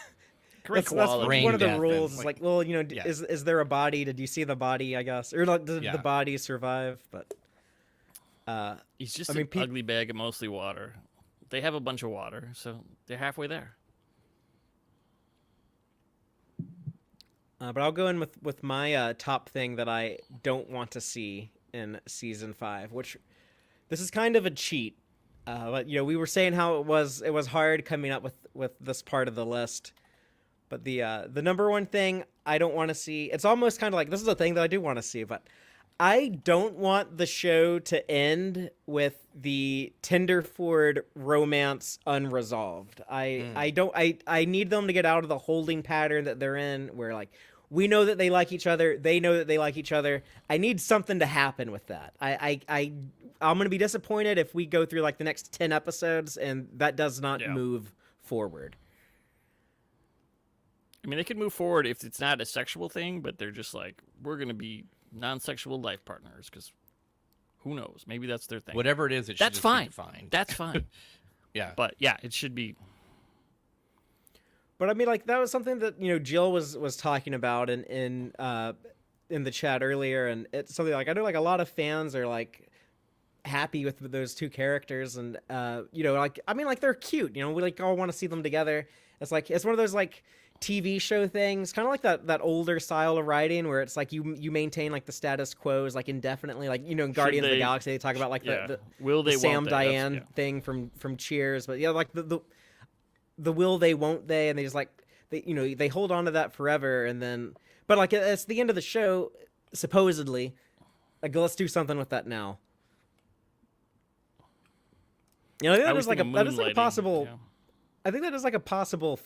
Great That's Koala. brain one of the death and, rules. Is like- like, well, yeah. is there a body? Did you see the body? I guess, or like, did Yeah. the body survive? But He's just I mean, an ugly bag of mostly water. They have a bunch of water, so they're halfway there. but I'll go in with my top thing that I don't want to see in season 5, which this is kind of a cheat. But we were saying how it was hard coming up with this part of the list. But the number one thing I don't want to see, it's almost kind of like this is a thing that I do want to see, but I don't want the show to end with the Tenderford romance unresolved. I need them to get out of the holding pattern that they're in, where like we know that they like each other, they know that they like each other. I need something to happen with that. I'm gonna be disappointed if we go through like the next 10 episodes and that does not move forward. I mean, they could move forward if it's not a sexual thing, but they're just like, we're going to be non-sexual life partners, because who knows? Maybe that's their thing. whatever it is, it should That's just fine. be defined. That's fine. Yeah. But yeah, it should be. But I mean, like that was something that Jill was talking about in the chat earlier, and it's something like I know like a lot of fans are like happy with those two characters, and like I mean like they're cute, we like all want to see them together. It's like it's one of those like TV show things, kind of like that older style of writing where it's like you maintain like the status quo is like indefinitely, like in Guardians of the Galaxy they talk about like the will they Sam won't they? Diane thing from Cheers, but like the will they won't they, and they just like they hold on to that forever, and then but like it's the end of the show supposedly, like let's do something with that now. That is like a possible. Yeah. I think that is like a possible,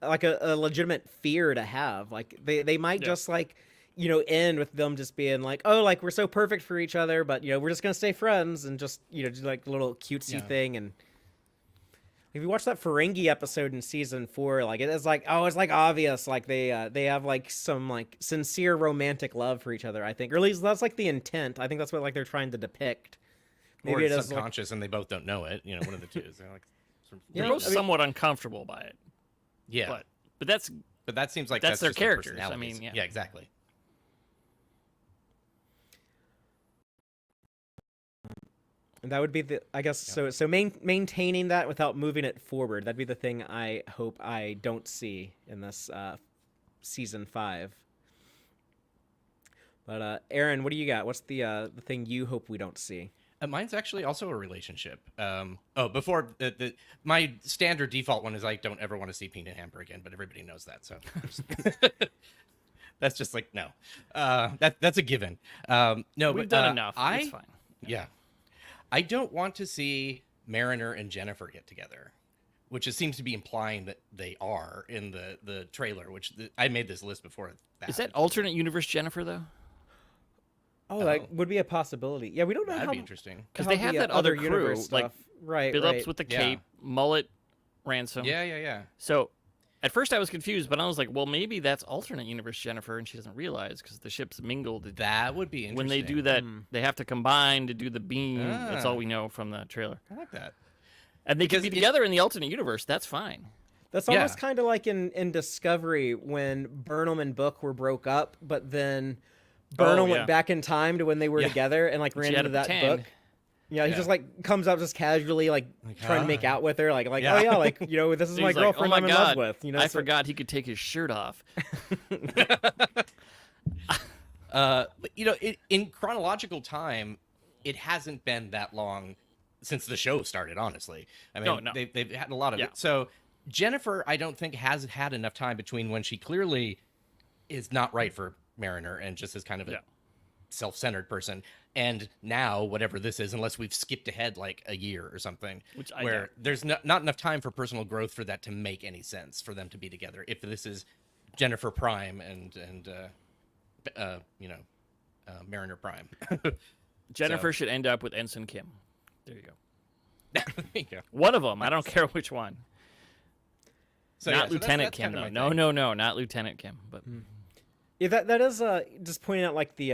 like a legitimate fear to have. Like they might just like end with them just being like, oh, like we're so perfect for each other, but we're just gonna stay friends and just do like a little cutesy thing, and If you watch that Ferengi episode in season 4, like it is like, oh, it's like obvious, like they have like some like sincere romantic love for each other, I think, or at least that's like the intent. I think that's what like they're trying to depict. Or Maybe it's it is subconscious and they both don't know it. You know, one of the two. They're like, sort of- You They're know, both I mean- somewhat uncomfortable by it. yeah. But that's But that seems like That's their just their characters. I personalities. mean, yeah. Exactly. And that would be the, I guess, so maintaining that without moving it forward. That'd be the thing I hope I don't see in this season 5. But Aaron, what do you got? What's the thing you hope we don't see? Mine's actually also a relationship. Before my standard default one is I don't ever want to see Pina Hamper again, but everybody knows that, so that's just like no. That's a given. No, we've but, done enough. I It's fine. yeah, I don't want to see Mariner and Jennifer get together, which it seems to be implying that they are in the trailer. I made this list before. Is that alternate universe Jennifer though? Oh, that would be a possibility. Yeah, we don't know That'd how be interesting. Because how they have the, that other universe crew, like stuff. Right, Billups right. with the Yeah. cape, mullet, ransom. Yeah. So at first I was confused, but I was like, well, maybe that's alternate universe Jennifer, and she doesn't realize because the ship's mingled. That would be interesting. When they do that, they have to combine to do the beam. That's Ah. all we know from the trailer. I like that. And they could Because be it- together in the alternate universe. That's fine. That's Yeah. almost kind of like in Discovery when Burnham and Book were broke up, but then Burnham yeah. went back in time to when they were Yeah. together and like She ran had into to that pretend. book. Yeah, he Yeah. just like comes up just casually like trying to make out with her, like Yeah. oh yeah, like you know this is He's my like, girlfriend oh my I'm in God, love with. You know, I so- forgot he could take his shirt off. But, you know, in chronological time, it hasn't been that long since the show started. Honestly, I mean, No. they've had a lot of Yeah. it. So Jennifer, I don't think has had enough time between when she clearly is not right for Mariner and just is kind of a Yeah. self-centered person, and now whatever this is, unless we've skipped ahead like a year or something, Which I where doubt. there's not enough time for personal growth for that to make any sense for them to be together. If this is Jennifer Prime and Mariner Prime. Jennifer should end up with Ensign Kim. There you go. There you go. One of them. I don't care which one. So, Not yeah, so Lieutenant that's Kim, kind of though. my No, thing. no, not Lieutenant Kim. But Yeah, that is just pointing out like the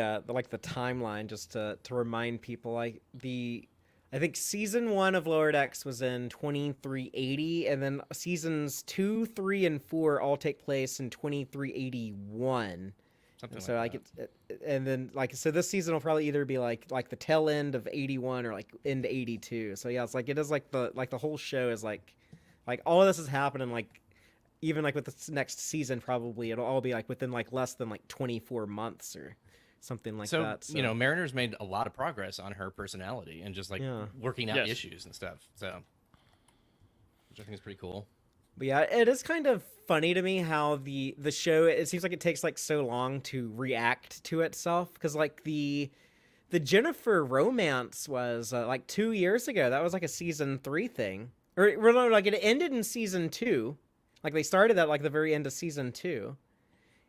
timeline just to remind people like I think season 1 of Lower Decks was in 2380, and then seasons 2, 3, and 4 all take place in 2381. Something So like like that. and then like so this season will probably either be like the tail end of 81 or like into 82. So yeah, it's like it is like the whole show is like all of this is happening like even like with this next season probably it'll all be like within like less than like 24 months or something like that. So you know, Mariner's made a lot of progress on her personality and just like Yeah. working out Yes. issues and stuff. So, which I think is pretty cool. But yeah, it is kind of funny to me how the show it seems like it takes like so long to react to itself because like the Jennifer romance was like 2 years ago. That was like a season 3 thing, or no, like it ended in season 2. Like they started at like the very end of season 2.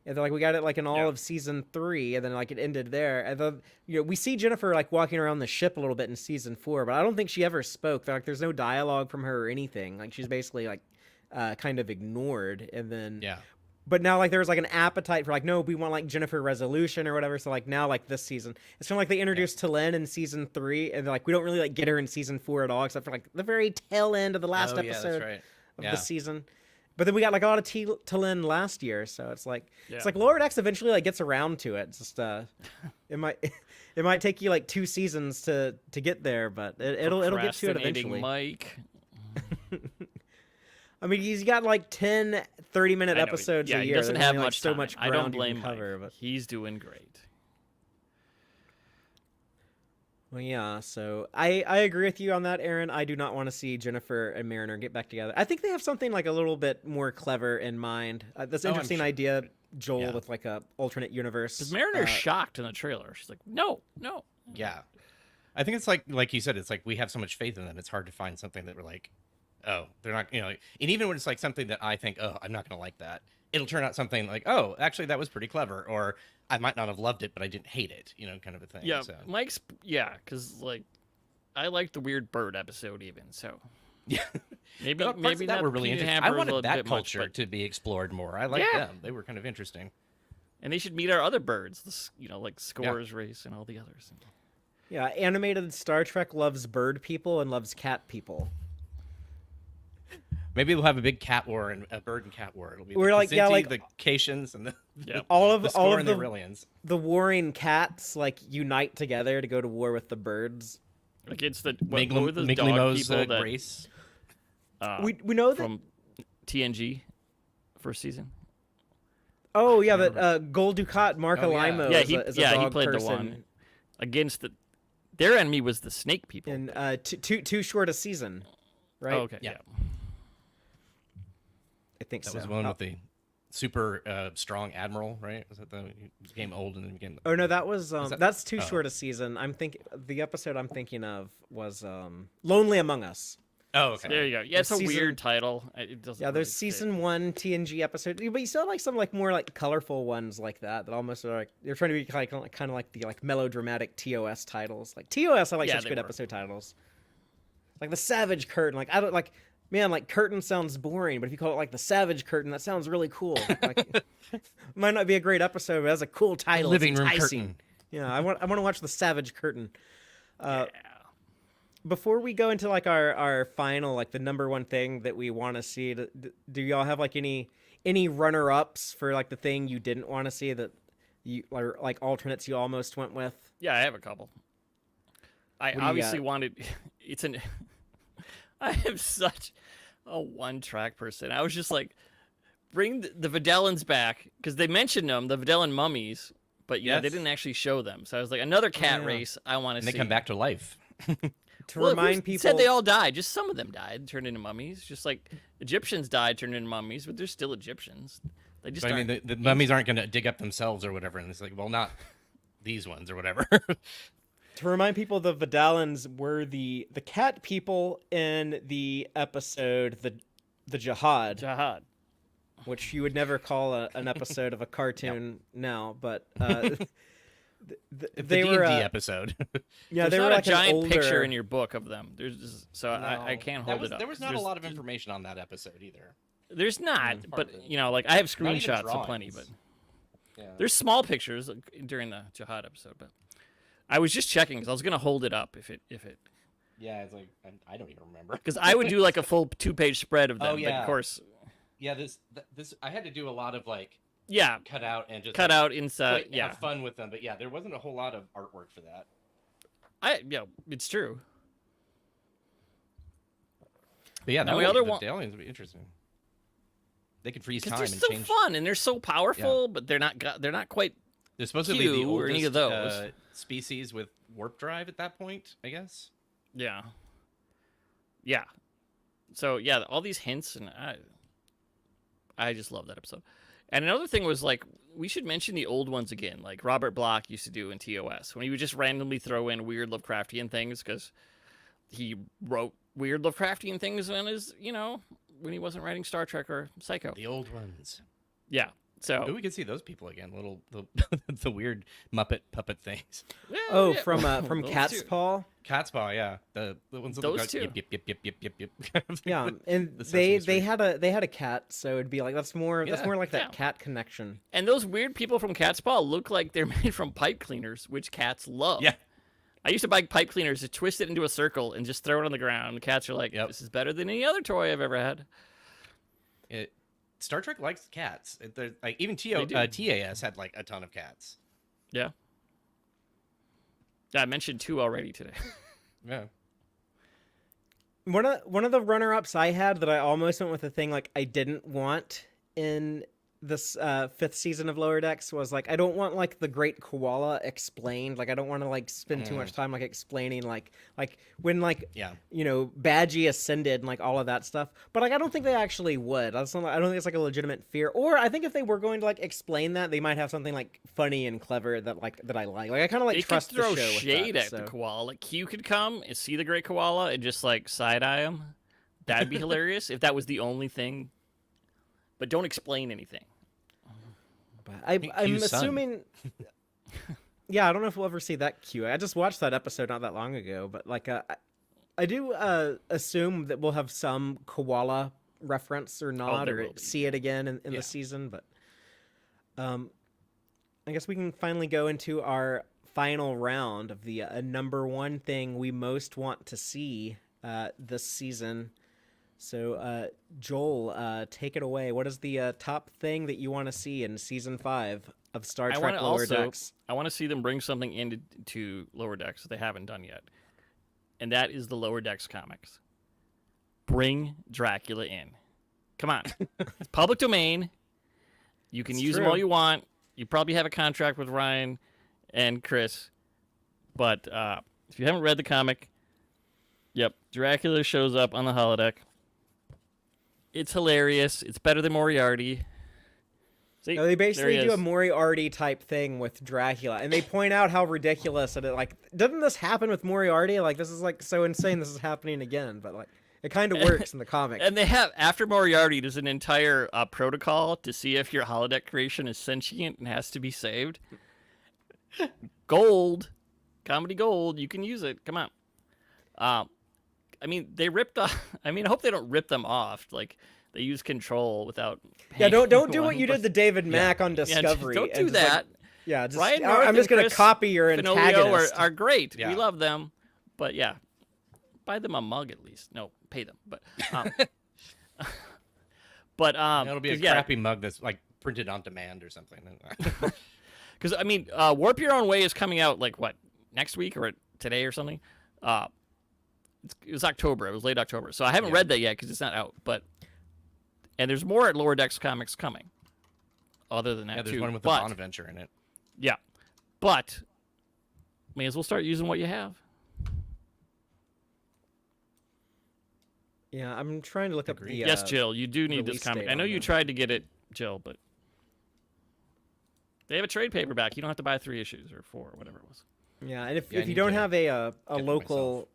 And then, like we got it like in all Yeah. of season 3, and then like it ended there. And then we see Jennifer like walking around the ship a little bit in season 4, but I don't think she ever spoke. Like there's no dialogue from her or anything. Like she's basically like kind of ignored. And then Yeah. but now like there's like an appetite for like no, we want like Jennifer resolution or whatever. So like now like this season, it's kind of like they introduced Talen in season 3, and like we don't really like get her in season 4 at all, except for like the very tail end of the last Oh, yeah, episode that's right. of Yeah. the season. But then we got like a lot of Talen last year, so it's like Yeah. it's like Lower Decks eventually like gets around to it. It's just it might take you like 2 seasons to get there, but it'll get to it Procrastinating eventually. Mike. I mean, he's got like 10 30-minute I know, episodes yeah, a he year. doesn't There's have only, like, much so time. much I ground don't blame you can cover, Mike. but He's doing great. well, yeah. So I agree with you on that, Aaron. I do not want to see Jennifer and Mariner get back together. I think they have something like a little bit more clever in mind. This I'm interesting sure. idea, Joel, Yeah. with like a alternate universe. Because Mariner's shocked in the trailer. She's like, no. Yeah. I think it's like you said, it's like we have so much faith in them. It's hard to find something that we're like, oh, they're not, you know, and even when it's like something that I think, oh, I'm not going to like that, it'll turn out something like, oh, actually that was pretty clever, or I might not have loved it, but I didn't hate it, you know, kind of a thing. Yeah, So. Mike's, because, like, I liked the weird bird episode even, so. Yeah. Maybe There were parts maybe of that not were the really peanut interesting. hamper I was a wanted little that bit much, culture but- to be explored more. I liked them. They were kind of interesting. and they should meet our other birds. Like Scores Race and all the others. Yeah, animated Star Trek loves bird people and loves cat people. Maybe we'll have a big cat war and a bird and cat war. It'll be We're the like, yeah, Kzinti, like- the Caitians, and the Yep. All of Score all and of the the Aurelians. the warring cats like unite together to go to war with the birds. Against the what were those dog Miglimo's people that Grace. We know that. from TNG first season? Oh yeah, that Gold Dukat Marco Oh, yeah. Limo Yeah, is a he dog played person. the one against their enemy was the snake people. And too short a season, right? Oh, okay. Yeah. Yeah. I think That so. was one with the super strong admiral, right? Was that the he became old and then became? Oh no, that was that- that's too oh. short a season. I'm thinking the episode I'm thinking of was Lonely Among Us. Oh, okay. There you go. Yeah, it's a Season- weird title. It doesn't. Yeah, really there's fit. season 1 TNG episode, but you still have like some like more like colorful ones like that almost are like they're trying to be kind of like the like melodramatic TOS titles. Like TOS, I like Yeah, such they good were. episode titles. Like the Savage Curtain, like I don't like. Man, like curtain sounds boring, but if you call it like the Savage Curtain, that sounds really cool. Like, might not be a great episode, but it has a cool title. Living It's room enticing. curtain. Yeah, I want to watch the Savage Curtain. Yeah. Before we go into like our final, like the number one thing that we want to see, do y'all have like any runner ups for like the thing you didn't want to see that you or like alternates you almost went with? Yeah, I have a couple. I What do you obviously got? wanted. It's an. I am such a one-track person. I was just like, bring the Videllans back because they mentioned them, the Videllan mummies, but you know they Yes. didn't actually show them. So I was like, another cat yeah. race. I want to And see. they come back to life. To Well, remind who people, said they all died. Just some of them died, turned into mummies. Just like Egyptians died, turned into mummies, but they're still Egyptians. They just But I mean, aren't- the mummies aren't going to dig up themselves or whatever. And it's like, well, not these ones or whatever. to remind people, the Vidalans were the cat people in the episode the Jihad, Jihad. which you would never call an episode of a cartoon now, but It's they the were D&D episode. yeah, There's they were not like a giant an older, picture in your book of them. There's just, so I No. can't That hold was- it up. There was not a There's- lot of information on that episode either. There's not, but hardly. you know, like I have Not even screenshots of plenty, but drawings. Yeah. there's small pictures during the Jihad episode. But I was just checking because I was gonna hold it up if it Yeah, it's like I don't even remember. because I would do like a full 2-page spread of them. Oh, But yeah. of course, Yeah, this I had to do a lot of like yeah, cut out and just cut like, out inside. play- Yeah, have fun with them. But yeah, there wasn't a whole lot of artwork for that. it's true. But yeah, Now, that the other the one- aliens would be interesting. They could freeze Because time they're and so change. fun and they're so powerful, but they're not quite. They're supposedly Q the or oldest any of those. species with warp drive at that point, I guess. Yeah. Yeah. So yeah, all these hints and I just love that episode. And another thing was like we should mention the old ones again, like Robert Bloch used to do in TOS when he would just randomly throw in weird Lovecraftian things because he wrote weird Lovecraftian things when when he wasn't writing Star Trek or Psycho. The old ones. Yeah. So Oh, we could see those people again. The weird Muppet puppet things. yeah, Oh, yeah. from Those Cat's two. Paw. Cat's paw, yeah. The ones that Those look two. like, yip. Yeah, and The they Sesame they had a cat, so it'd be like that's more Yeah. like that Yeah. cat connection. And those weird people from Cat's Paw look like they're made from pipe cleaners, which cats love. Yeah. I used to buy pipe cleaners to twist it into a circle and just throw it on the ground. Cats are like, Yep. this is better than any other toy I've ever had. Star Trek likes cats. Like even They do. TAS had like a ton of cats. Yeah. Yeah, I mentioned 2 already today. Yeah. One of the runner ups I had that I almost went with a thing like I didn't want in this 5th season of Lower Decks was like I don't want like the Great Koala explained. Like I don't want to like spend too much time like explaining like when like Yeah. Badgie ascended and like all of that stuff. But like I don't think they actually would. I don't think it's like a legitimate fear. Or I think if they were going to like explain that, they might have something like funny and clever that I like. Like I kind of like They could trust the throw show with shade that, at the so. koala. Like Q could come and see the great koala and just like side-eye him. That'd be hilarious if that was the only thing. But don't explain anything. But think I'm Q's son. assuming. Yeah, I don't know if we'll ever see that Q. I just watched that episode not that long ago, but like I do assume that we'll have some koala reference or not, there or will be, see it again in Yeah. the season. But I guess we can finally go into our final round of the number one thing we most want to see this season. So, Joel, take it away. What is the top thing that you want to see in season 5 of Star I Trek want to Lower also Decks? I want to see them bring something into Lower Decks that they haven't done yet, and that is the Lower Decks comics. Bring Dracula in. Come on, it's public domain. You can It's use them true. all you want. You probably have a contract with Ryan and Chris, but if you haven't read the comic, yep, Dracula shows up on the holodeck. It's hilarious. It's better than Moriarty. See, No, they basically there he do a is. Moriarty type thing with Dracula, and they point out how ridiculous it is. Like, doesn't this happen with Moriarty? Like, this is like so insane. This is happening again, but like, it kind of works in the comic. And they have, after Moriarty, there's an entire protocol to see if your holodeck creation is sentient and has to be saved. Gold, comedy gold, you can use it. Come on. I mean, they ripped off. I mean, I hope they don't rip them off. Like they use control without. Yeah, don't paying do what one you person. did to David Mack on Yeah, just Discovery. don't and do just, like, that. yeah, just Ryan I'm North just and gonna Chris copy your Fenoglio antagonist. are great. Yeah. We love them, but yeah, buy them a mug at least. No, pay them. But It'll be a 'cause, yeah, crappy mug that's like printed on demand or something. Because I mean, Warp Your Own Way is coming out like what, next week or today or something. It was October. It was late October, so I haven't read that yet because it's not out. But and there's more at Lower Decks Comics coming. Other than that, Yeah, there's too. one with the But- Bonaventure in it. Yeah, but may as well start using what you have. Yeah, I'm trying to look up Agreed. the. Yes, Jill, you do need this release comic. date I know on you that. tried to get it, Jill, but they have a trade paperback. You don't have to buy 3 issues or 4 or whatever it was. Yeah, and Yeah, I if you need don't to have a get it local, myself.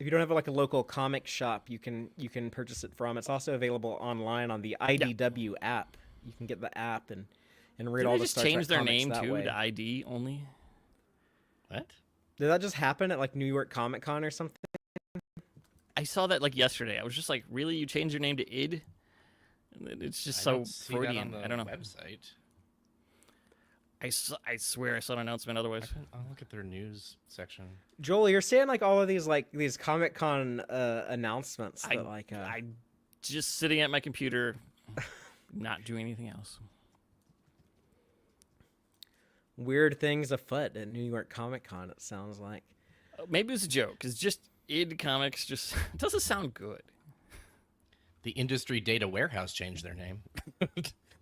if you don't have like a local comic shop, you can purchase it from. It's also available online on the IDW app. You can get the app and read Did all they the just Star change Trek their comics name that too way. to ID only? What? Did that just happen at like New York Comic Con or something? I saw that like yesterday. I was just like, really? You changed your name to ID? And it's just I so don't see that Freudian. on the I don't know. website. I swear I saw an announcement otherwise. I'll look at their news section. Joel, you're seeing like all of these Comic Con announcements that I just sitting at my computer, not doing anything else. weird things afoot at New York Comic Con. It sounds like. Maybe it was a joke, because just ID Comics just it doesn't sound good. The Industry Data Warehouse changed their name.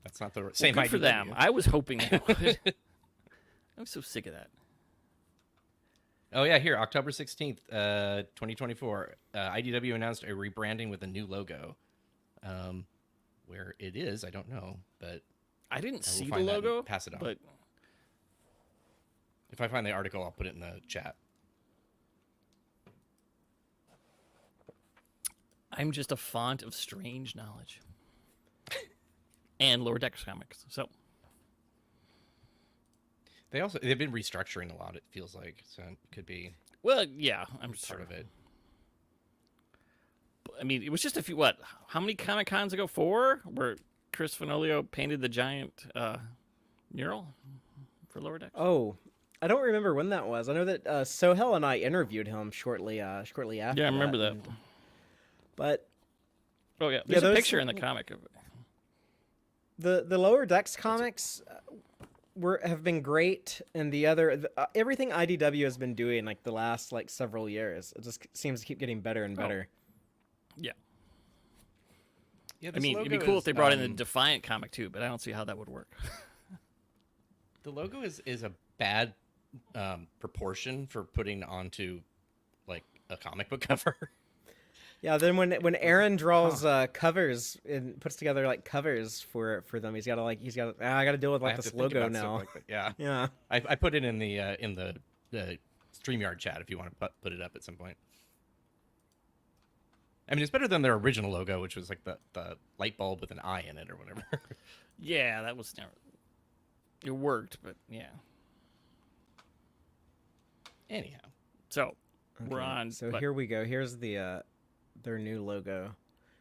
That's not the same Good idea. for them. I was hoping they would. I'm so sick of that. Oh yeah, here, October 16th, 2024. IDW announced a rebranding with a new logo. Where it is, I don't know, but I didn't will see the find that and logo, pass it on. but if I find the article, I'll put it in the chat. I'm just a font of strange knowledge. And Lower Decks Comics. So They've been restructuring a lot, it feels like, so it could be well, yeah, I'm part sure of it. I mean, it was just a few. What? How many Comic Cons ago? 4, where Chris Fenoglio painted the giant mural for Lower Decks. Oh, I don't remember when that was. I know that Sohel and I interviewed him shortly after. Yeah, I remember that. But Oh yeah, there's those- a picture in the comic of it. the Lower Decks comics have been great, and everything IDW has been doing like the last several years, it just seems to keep getting better and better. Yeah, Yeah, I this mean, it'd be logo cool is, if they brought in the Defiant comic too, but I don't see how that would work. the logo is a bad proportion for putting onto like a comic book cover. Yeah, then when Aaron draws covers and puts together covers for them, I got to deal with I have this to think logo about stuff now. like that. Yeah, Yeah. I put it in the StreamYard chat if you want to put it up at some point. I mean, it's better than their original logo, which was like the light bulb with an eye in it or whatever. Yeah, that was never. It worked, but yeah. Anyhow, So We're on. So what? here we go. Here's the their new logo.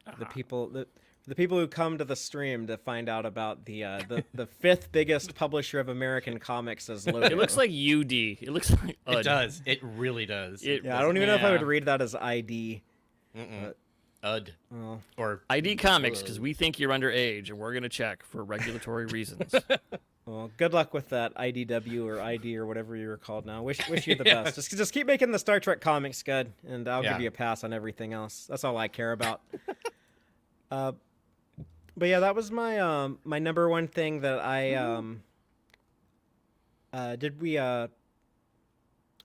The Uh-huh. people who come to the stream to find out about the fifth biggest publisher of American comics as logo. It looks like UD. It looks like It UD. does. It really does. It- Yeah, I don't even know if I would Yeah. read that as ID. Mm-mm. But, UD. well, Or ID Comics, because we think you're underage, and we're gonna check for regulatory reasons. well, good luck with that IDW or ID or whatever you're called now. Wish you the Yeah. best. Just keep making the Star Trek comics good, and I'll Yeah. give you a pass on everything else. That's all I care about. But yeah, that was my my number one thing that I did we I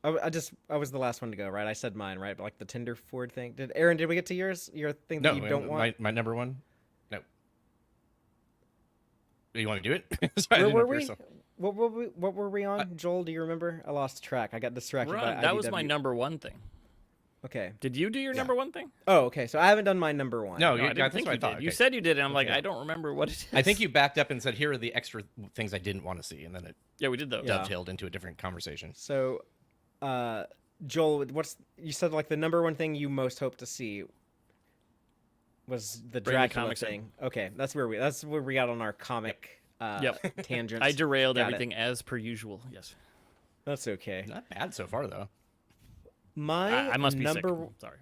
was the last one to go, right? I said mine, right? But like the Tinder Ford thing. Did Aaron? Did we get to yours? Your thing that no, you don't want? my number one. No. You want to do it? Sorry, I Where didn't were know we? if you were What were we on? Joel, do you remember? I lost track. I got distracted by That was my IDW. number one thing. Okay. Did you do your number one thing? Oh, okay. So I haven't done my number one. No, No, I didn't that's think what you I thought. did. You Okay. said you did, and I'm like, Okay. I don't remember what it is. I think you backed up and said, "Here are the extra things I didn't want to see," and then it Yeah, we did those. Yeah. dovetailed into a different conversation. So, Joel, you said like the number one thing you most hope to see was the Bring the Dracula comics in. thing. Okay, that's where we got on our comic Yep. tangents. I derailed Got it. everything as per usual. Yes. That's okay. Not bad so far, though. My I must be number sick. Sorry.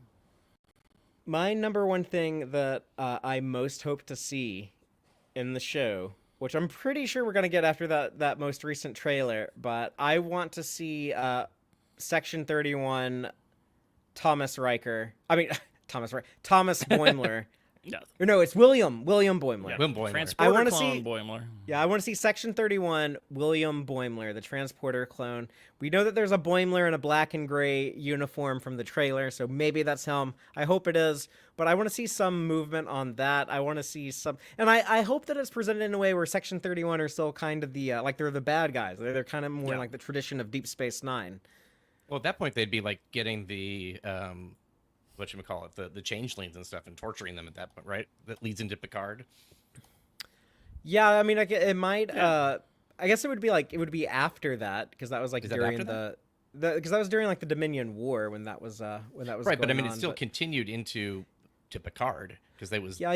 my number one thing that I most hope to see in the show, which I'm pretty sure we're gonna get after that most recent trailer, but I want to see Section 31 Thomas Riker. I mean Thomas Boimler. Yeah. Or no, it's William Boimler. Yeah. Wim Boimler. Transporter I wanna clone see- Boimler. Yeah, I want to see Section 31 William Boimler, the transporter clone. We know that there's a Boimler in a black and gray uniform from the trailer, so maybe that's him. I hope it is, but I want to see some movement on that. I want to see some, and I hope that it's presented in a way where Section 31 are still kind of the like they're the bad guys. They're kind of more Yeah. like the tradition of Deep Space Nine. Well, at that point, they'd be like getting the whatchamacallit, the changelings and stuff, and torturing them at that point, right? That leads into Picard. Yeah, I mean, like it might. Yeah. I guess it would be after that because that was like Is that during after because that was during like the Dominion War when that was Right, going but I mean, on, it still but- continued into Picard because they was Yeah,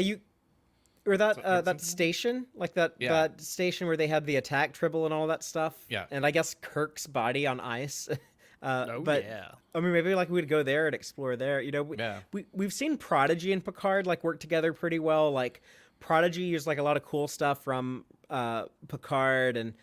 or that that something? station, like that Yeah. that station where they had the attack tribble and all that stuff. Yeah. And I guess Kirk's body on ice. Oh, but yeah. I mean, maybe like we'd go there and explore there. You know, Yeah. we've seen Prodigy and Picard like work together pretty well. Like Prodigy used like a lot of cool stuff from Picard, and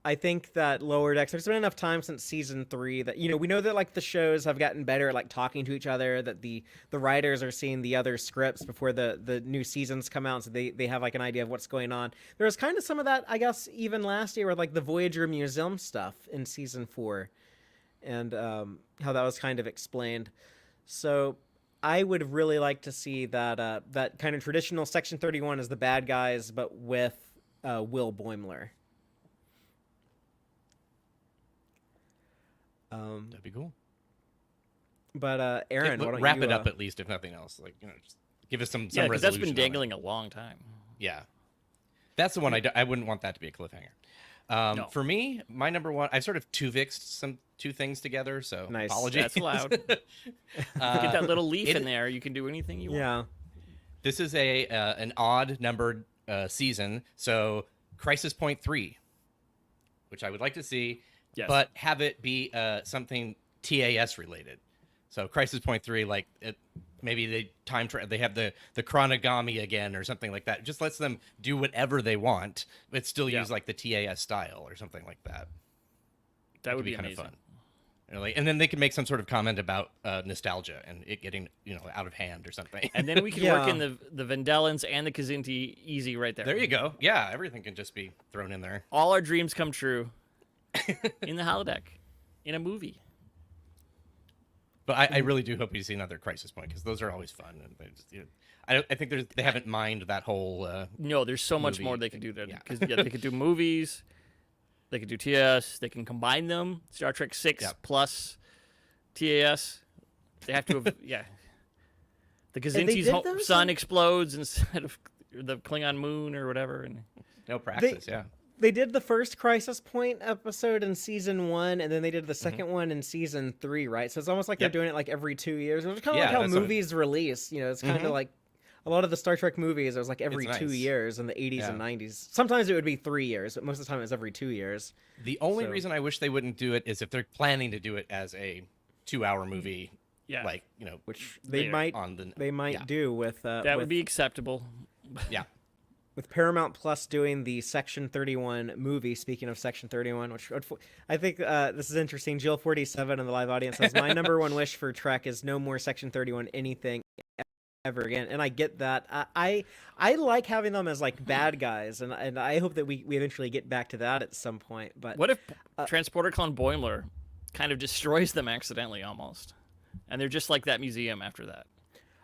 I think that Lower Decks. There's been enough time since season 3 that we know that like the shows have gotten better at like talking to each other. That the writers are seeing the other scripts before the new seasons come out, so they have like an idea of what's going on. There was kind of some of that, I guess, even last year with like the Voyager Museum stuff in season 4, and how that was kind of explained. So I would really like to see that that kind of traditional Section 31 as the bad guys, but with Will Boimler. that'd be cool. But Aaron, why don't Wrap you, it up at least, if nothing else. Like just give us some Yeah, because that's resolution been on it. dangling a long time. Yeah, that's the one I wouldn't want that to be a cliffhanger. No. For me, my number one, I've sort of two-vixed two things together, so Nice. apologies. That's allowed. Get that little leaf in there. You can do anything you want. Yeah. This is an odd numbered season, so Crisis Point 3, which I would like to see, Yes. but have it be something TAS related. So Crisis Point 3, like maybe they they have the chronogamy again or something like that. It just lets them do whatever they want, but still Yeah. use like the TAS style or something like that. That would be kind amazing. of fun. And then they can make some sort of comment about nostalgia and it getting out of hand or something. And then we can Yeah. work in the Vendellans and the Kazinti easy right there. There you go. Yeah, everything can just be thrown in there. All our dreams come true in the holodeck, in a movie. But I really do hope we see another Crisis Point because those are always fun. And they just, I think they haven't mined that whole. No, there's so much Movie more they could do there. yeah. Because they could do movies, they could do TAS, they can combine them. Star Trek 6 Yeah. plus TAS. They have to have, yeah. The they Kazinti's did those sun in- explodes instead of the Klingon moon or whatever. And No praxis, They- yeah. they did the first Crisis Point episode in season 1, and then they did the second one in season 3, right? So it's almost like they're Yep. doing it like every 2 years. It's kind of Yeah, like how that's what movies release. You know, it's kind of like a lot of the Star Trek movies. It was like every It's 2 nice. years in the 80s Yeah. and 90s. Sometimes it would be 3 years, but most of the time it was every 2 years. The only So- reason I wish they wouldn't do it is if they're planning to do it as a 2-hour movie, Yeah. like, you know, Which they Later might on the yeah. do with That with, would be acceptable. Yeah. with Paramount Plus doing the Section 31 movie. Speaking of Section 31, which I think this is interesting. Jill 47 in the live audience says, "My number one wish for Trek is no more Section 31 anything ever again." And I get that. I like having them as like bad guys, and I hope that we eventually get back to that at some point. But What if Transporter Clone Boimler kind of destroys them accidentally almost, and they're just like that museum after that?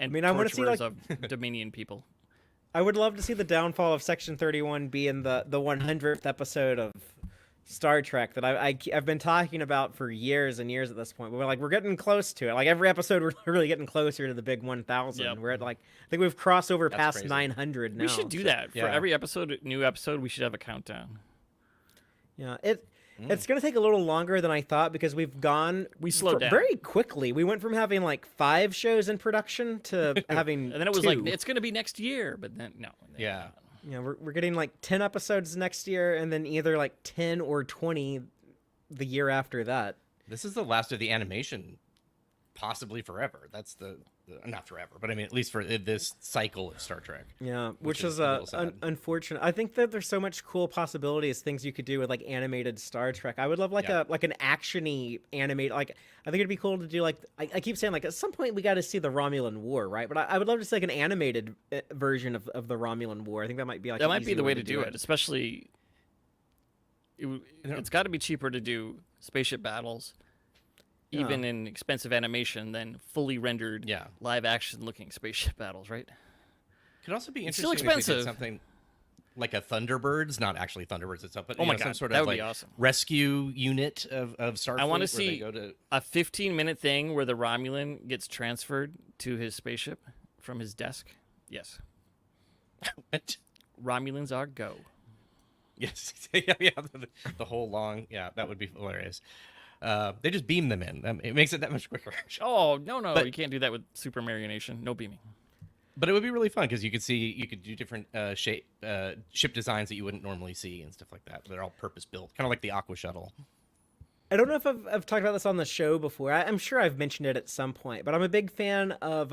And I wanna see, torturers like- of Dominion people. I would love to see the downfall of Section 31 be in the 100th episode of Star Trek that I've been talking about for years and years at this point. But we're getting close to it. Like every episode, we're really getting closer to the big 1,000. Yep. We're at I think we've crossed over That's past crazy. We900 now. should do So, that for yeah. every new episode. We should have a countdown. Yeah, it's gonna take a little longer than I thought because we've gone We slowed down. very quickly. We went from having like 5 shows in production to having And then it was 2. like it's going to be next year, but then no. Yeah. Yeah, we're getting like 10 episodes next year, and then either like 10 or 20 the year after that. This is the last of the animation, possibly forever. That's the not forever, but I mean at least for this cycle of Star Trek. Yeah, Which which is is a little sad. unfortunate. I think that there's so much cool possibilities, things you could do with like animated Star Trek. I would love like Yeah. an actiony animated. Like I think it'd be cool to do like I keep saying like at some point we got to see the Romulan War, right? But I would love to see like an animated version of the Romulan War. I think that might be like That an might be easy the way to do it, especially. It's got to be cheaper to do spaceship battles, even in expensive animation, than fully rendered, Yeah. live action looking spaceship battles, right? Could also be It's interesting still if we expensive. did something like a Thunderbirds, not actually Thunderbirds itself, but Oh you my know, some God, sort that of would be like awesome. rescue unit of Starfleet. I want where to they see go to a 15-minute thing where the Romulan gets transferred to his spaceship from his desk. Yes, Romulans are go. Yes, yeah, the whole long, yeah, that would be hilarious. They just beam them in. It makes it that much quicker. Oh no, But- you can't do that with super marionation. No beaming. But it would be really fun because you could do different ship designs that you wouldn't normally see and stuff like that. They're all purpose built, kind of like the Aqua Shuttle. I don't know if I've talked about this on the show before. I'm sure I've mentioned it at some point, but I'm a big fan of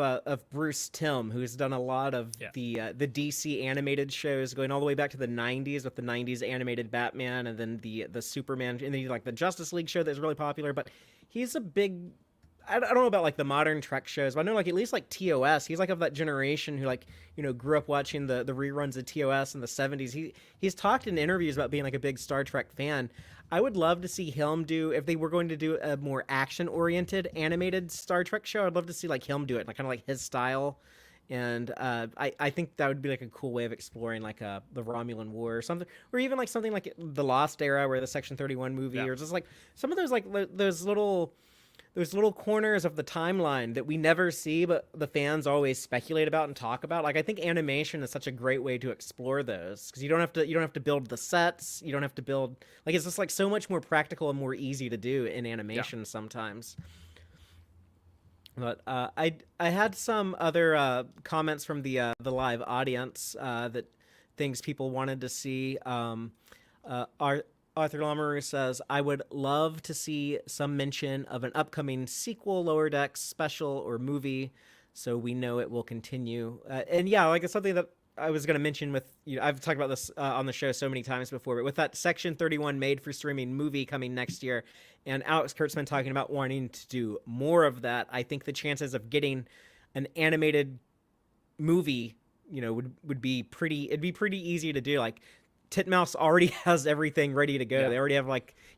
Bruce Timm, who's done a lot of the DC animated shows, going all the way back to the '90s with the '90s animated Batman, and then the Superman, and then like the Justice League show that was really popular. But he's a big. I don't know about like the modern Trek shows, but I know like at least like TOS. He's like of that generation who like grew up watching the reruns of TOS in the '70s. He's talked in interviews about being like a big Star Trek fan. I would love to see him do, if they were going to do a more action-oriented animated Star Trek show, I'd love to see like him do it, like kind of like his style. And I think that would be like a cool way of exploring like the Romulan War or something, or even like something like the Lost Era, where the Section 31 movie, or just like some of those like those little corners of the timeline that we never see, but the fans always speculate about and talk about. Like I think animation is such a great way to explore those, because you don't have to build the sets, you don't have to build, like it's just like so much more practical and more easy to do in animation sometimes. But I had some other comments from the live audience that things people wanted to see. Arthur Lamoureux says, "I would love to see some mention of an upcoming sequel, Lower Decks special or movie, so we know it will continue." And yeah, like it's something that I was going to mention with, I've talked about this on the show so many times before, but with that Section 31 made for streaming movie coming next year, and Alex Kurtzman talking about wanting to do more of that, I think the chances of getting an animated movie, would be it'd be pretty easy to do. Like Titmouse already has everything ready to go. Yeah. They already have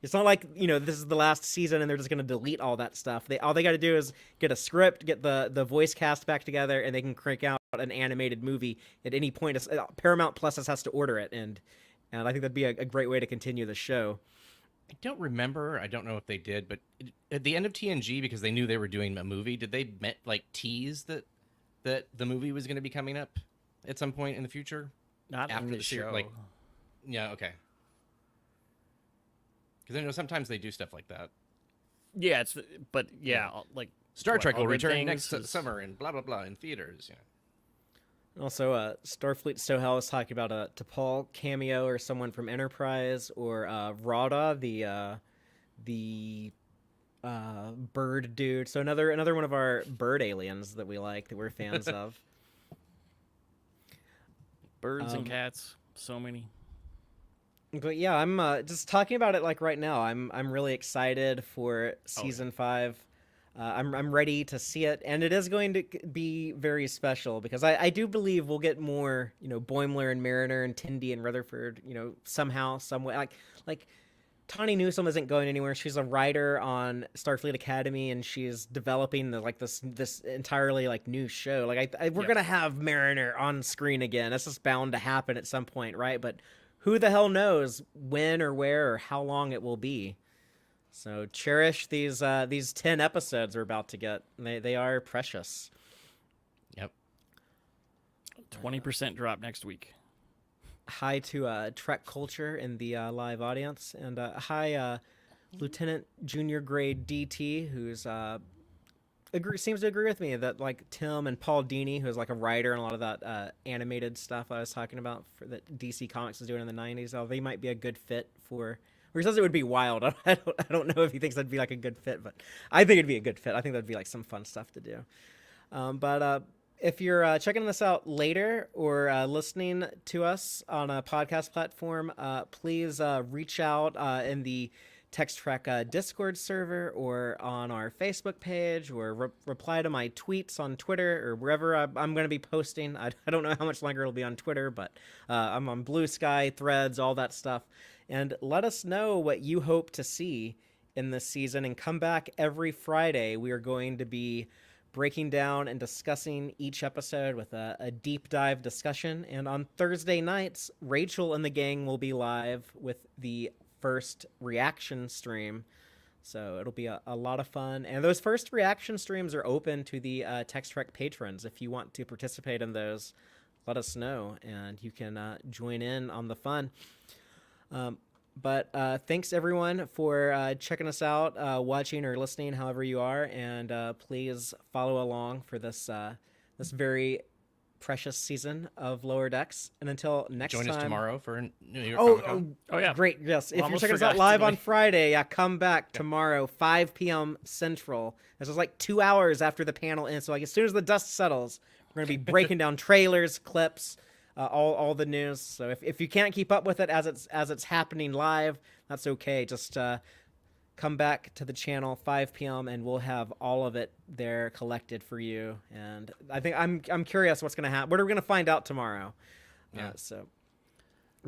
it's not like, this is the last season and they're just going to delete all that stuff. All they got to do is get a script, get the voice cast back together, and they can crank out an animated movie at any point. Paramount Plus has to order it, and I think that'd be a great way to continue the show. I don't remember. I don't know if they did, but at the end of TNG, because they knew they were doing a movie, did they tease that the movie was going to be coming up at some point in the future? Not After in the the show. Yeah, okay. Because I know sometimes they do stuff like that. Yeah, like Star Trek will All Good return Things next is- summer and blah blah blah in theaters. Also, Starfleet Sohel was talking about a T'Pol cameo or someone from Enterprise, or Rada, the bird dude. So another one of our bird aliens that we like, that we're fans of. birds and cats, so many. But yeah, I'm just talking about it like right now. I'm really excited for season 5. I'm ready to see it, and it is going to be very special because I do believe we'll get more, Boimler and Mariner and Tendi and Rutherford, somehow, some way. Like Tawny Newsome isn't going anywhere. She's a writer on Starfleet Academy, and she's developing this entirely new show. We're gonna have Mariner on screen again. That's just bound to happen at some point, right? But who the hell knows when or where or how long it will be. So cherish these 10 episodes we're about to get. They are precious. Yep. 20% drop next week. Hi to Trek culture in the live audience, and hi Lieutenant Junior Grade DT, who's seems to agree with me that Tim and Paul Dini, who's a writer and a lot of that animated stuff I was talking about that DC Comics was doing in the 90s. They might be a good fit for. Or he says it would be wild. I don't know if he thinks that'd be a good fit, but I think it'd be a good fit. I think that'd be some fun stuff to do. But if you're checking this out later or listening to us on a podcast platform, please reach out in the Tex-Trek Discord server or on our Facebook page, or reply to my tweets on Twitter or wherever I'm going to be posting. I don't know how much longer it'll be on Twitter, but I'm on Blue Sky, Threads, all that stuff. And let us know what you hope to see in this season, and come back every Friday. We are going to be breaking down and discussing each episode with a deep dive discussion. And on Thursday nights, Rachel and the gang will be live with the first reaction stream. So it'll be a lot of fun. And those first reaction streams are open to the Tex-Trek patrons. If you want to participate in those, let us know, and you can join in on the fun. But thanks everyone for checking us out, watching or listening, however you are, and please follow along for this very precious season of Lower Decks. And until next time, join us tomorrow for New York Comic Con. Oh yeah, great! Yes, if you're Almost checking us out forgot live to on Friday, come back tomorrow, 5 p.m. Central. This is 2 hours after the panel ends. So as soon as the dust settles, we're gonna be breaking down trailers, clips. All the news. So if you can't keep up with it as it's happening live, that's okay. Just come back to the channel 5 p.m. and we'll have all of it there collected for you. And I think I'm curious what's gonna happen. What are we gonna find out tomorrow? Yeah. So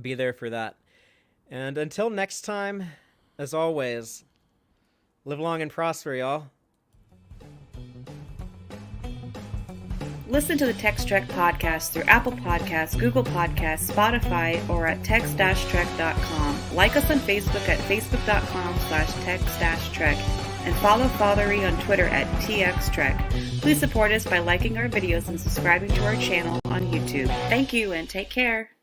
be there for that. And until next time, as always, live long and prosper, y'all. Listen to the Tex-Trek podcast through Apple Podcasts, Google Podcasts, Spotify, or at tex-trek.com. Like us on Facebook at facebook.com/tex-trek, and follow Fatheree on Twitter at TXTrek. Please support us by liking our videos and subscribing to our channel on YouTube. Thank you and take care.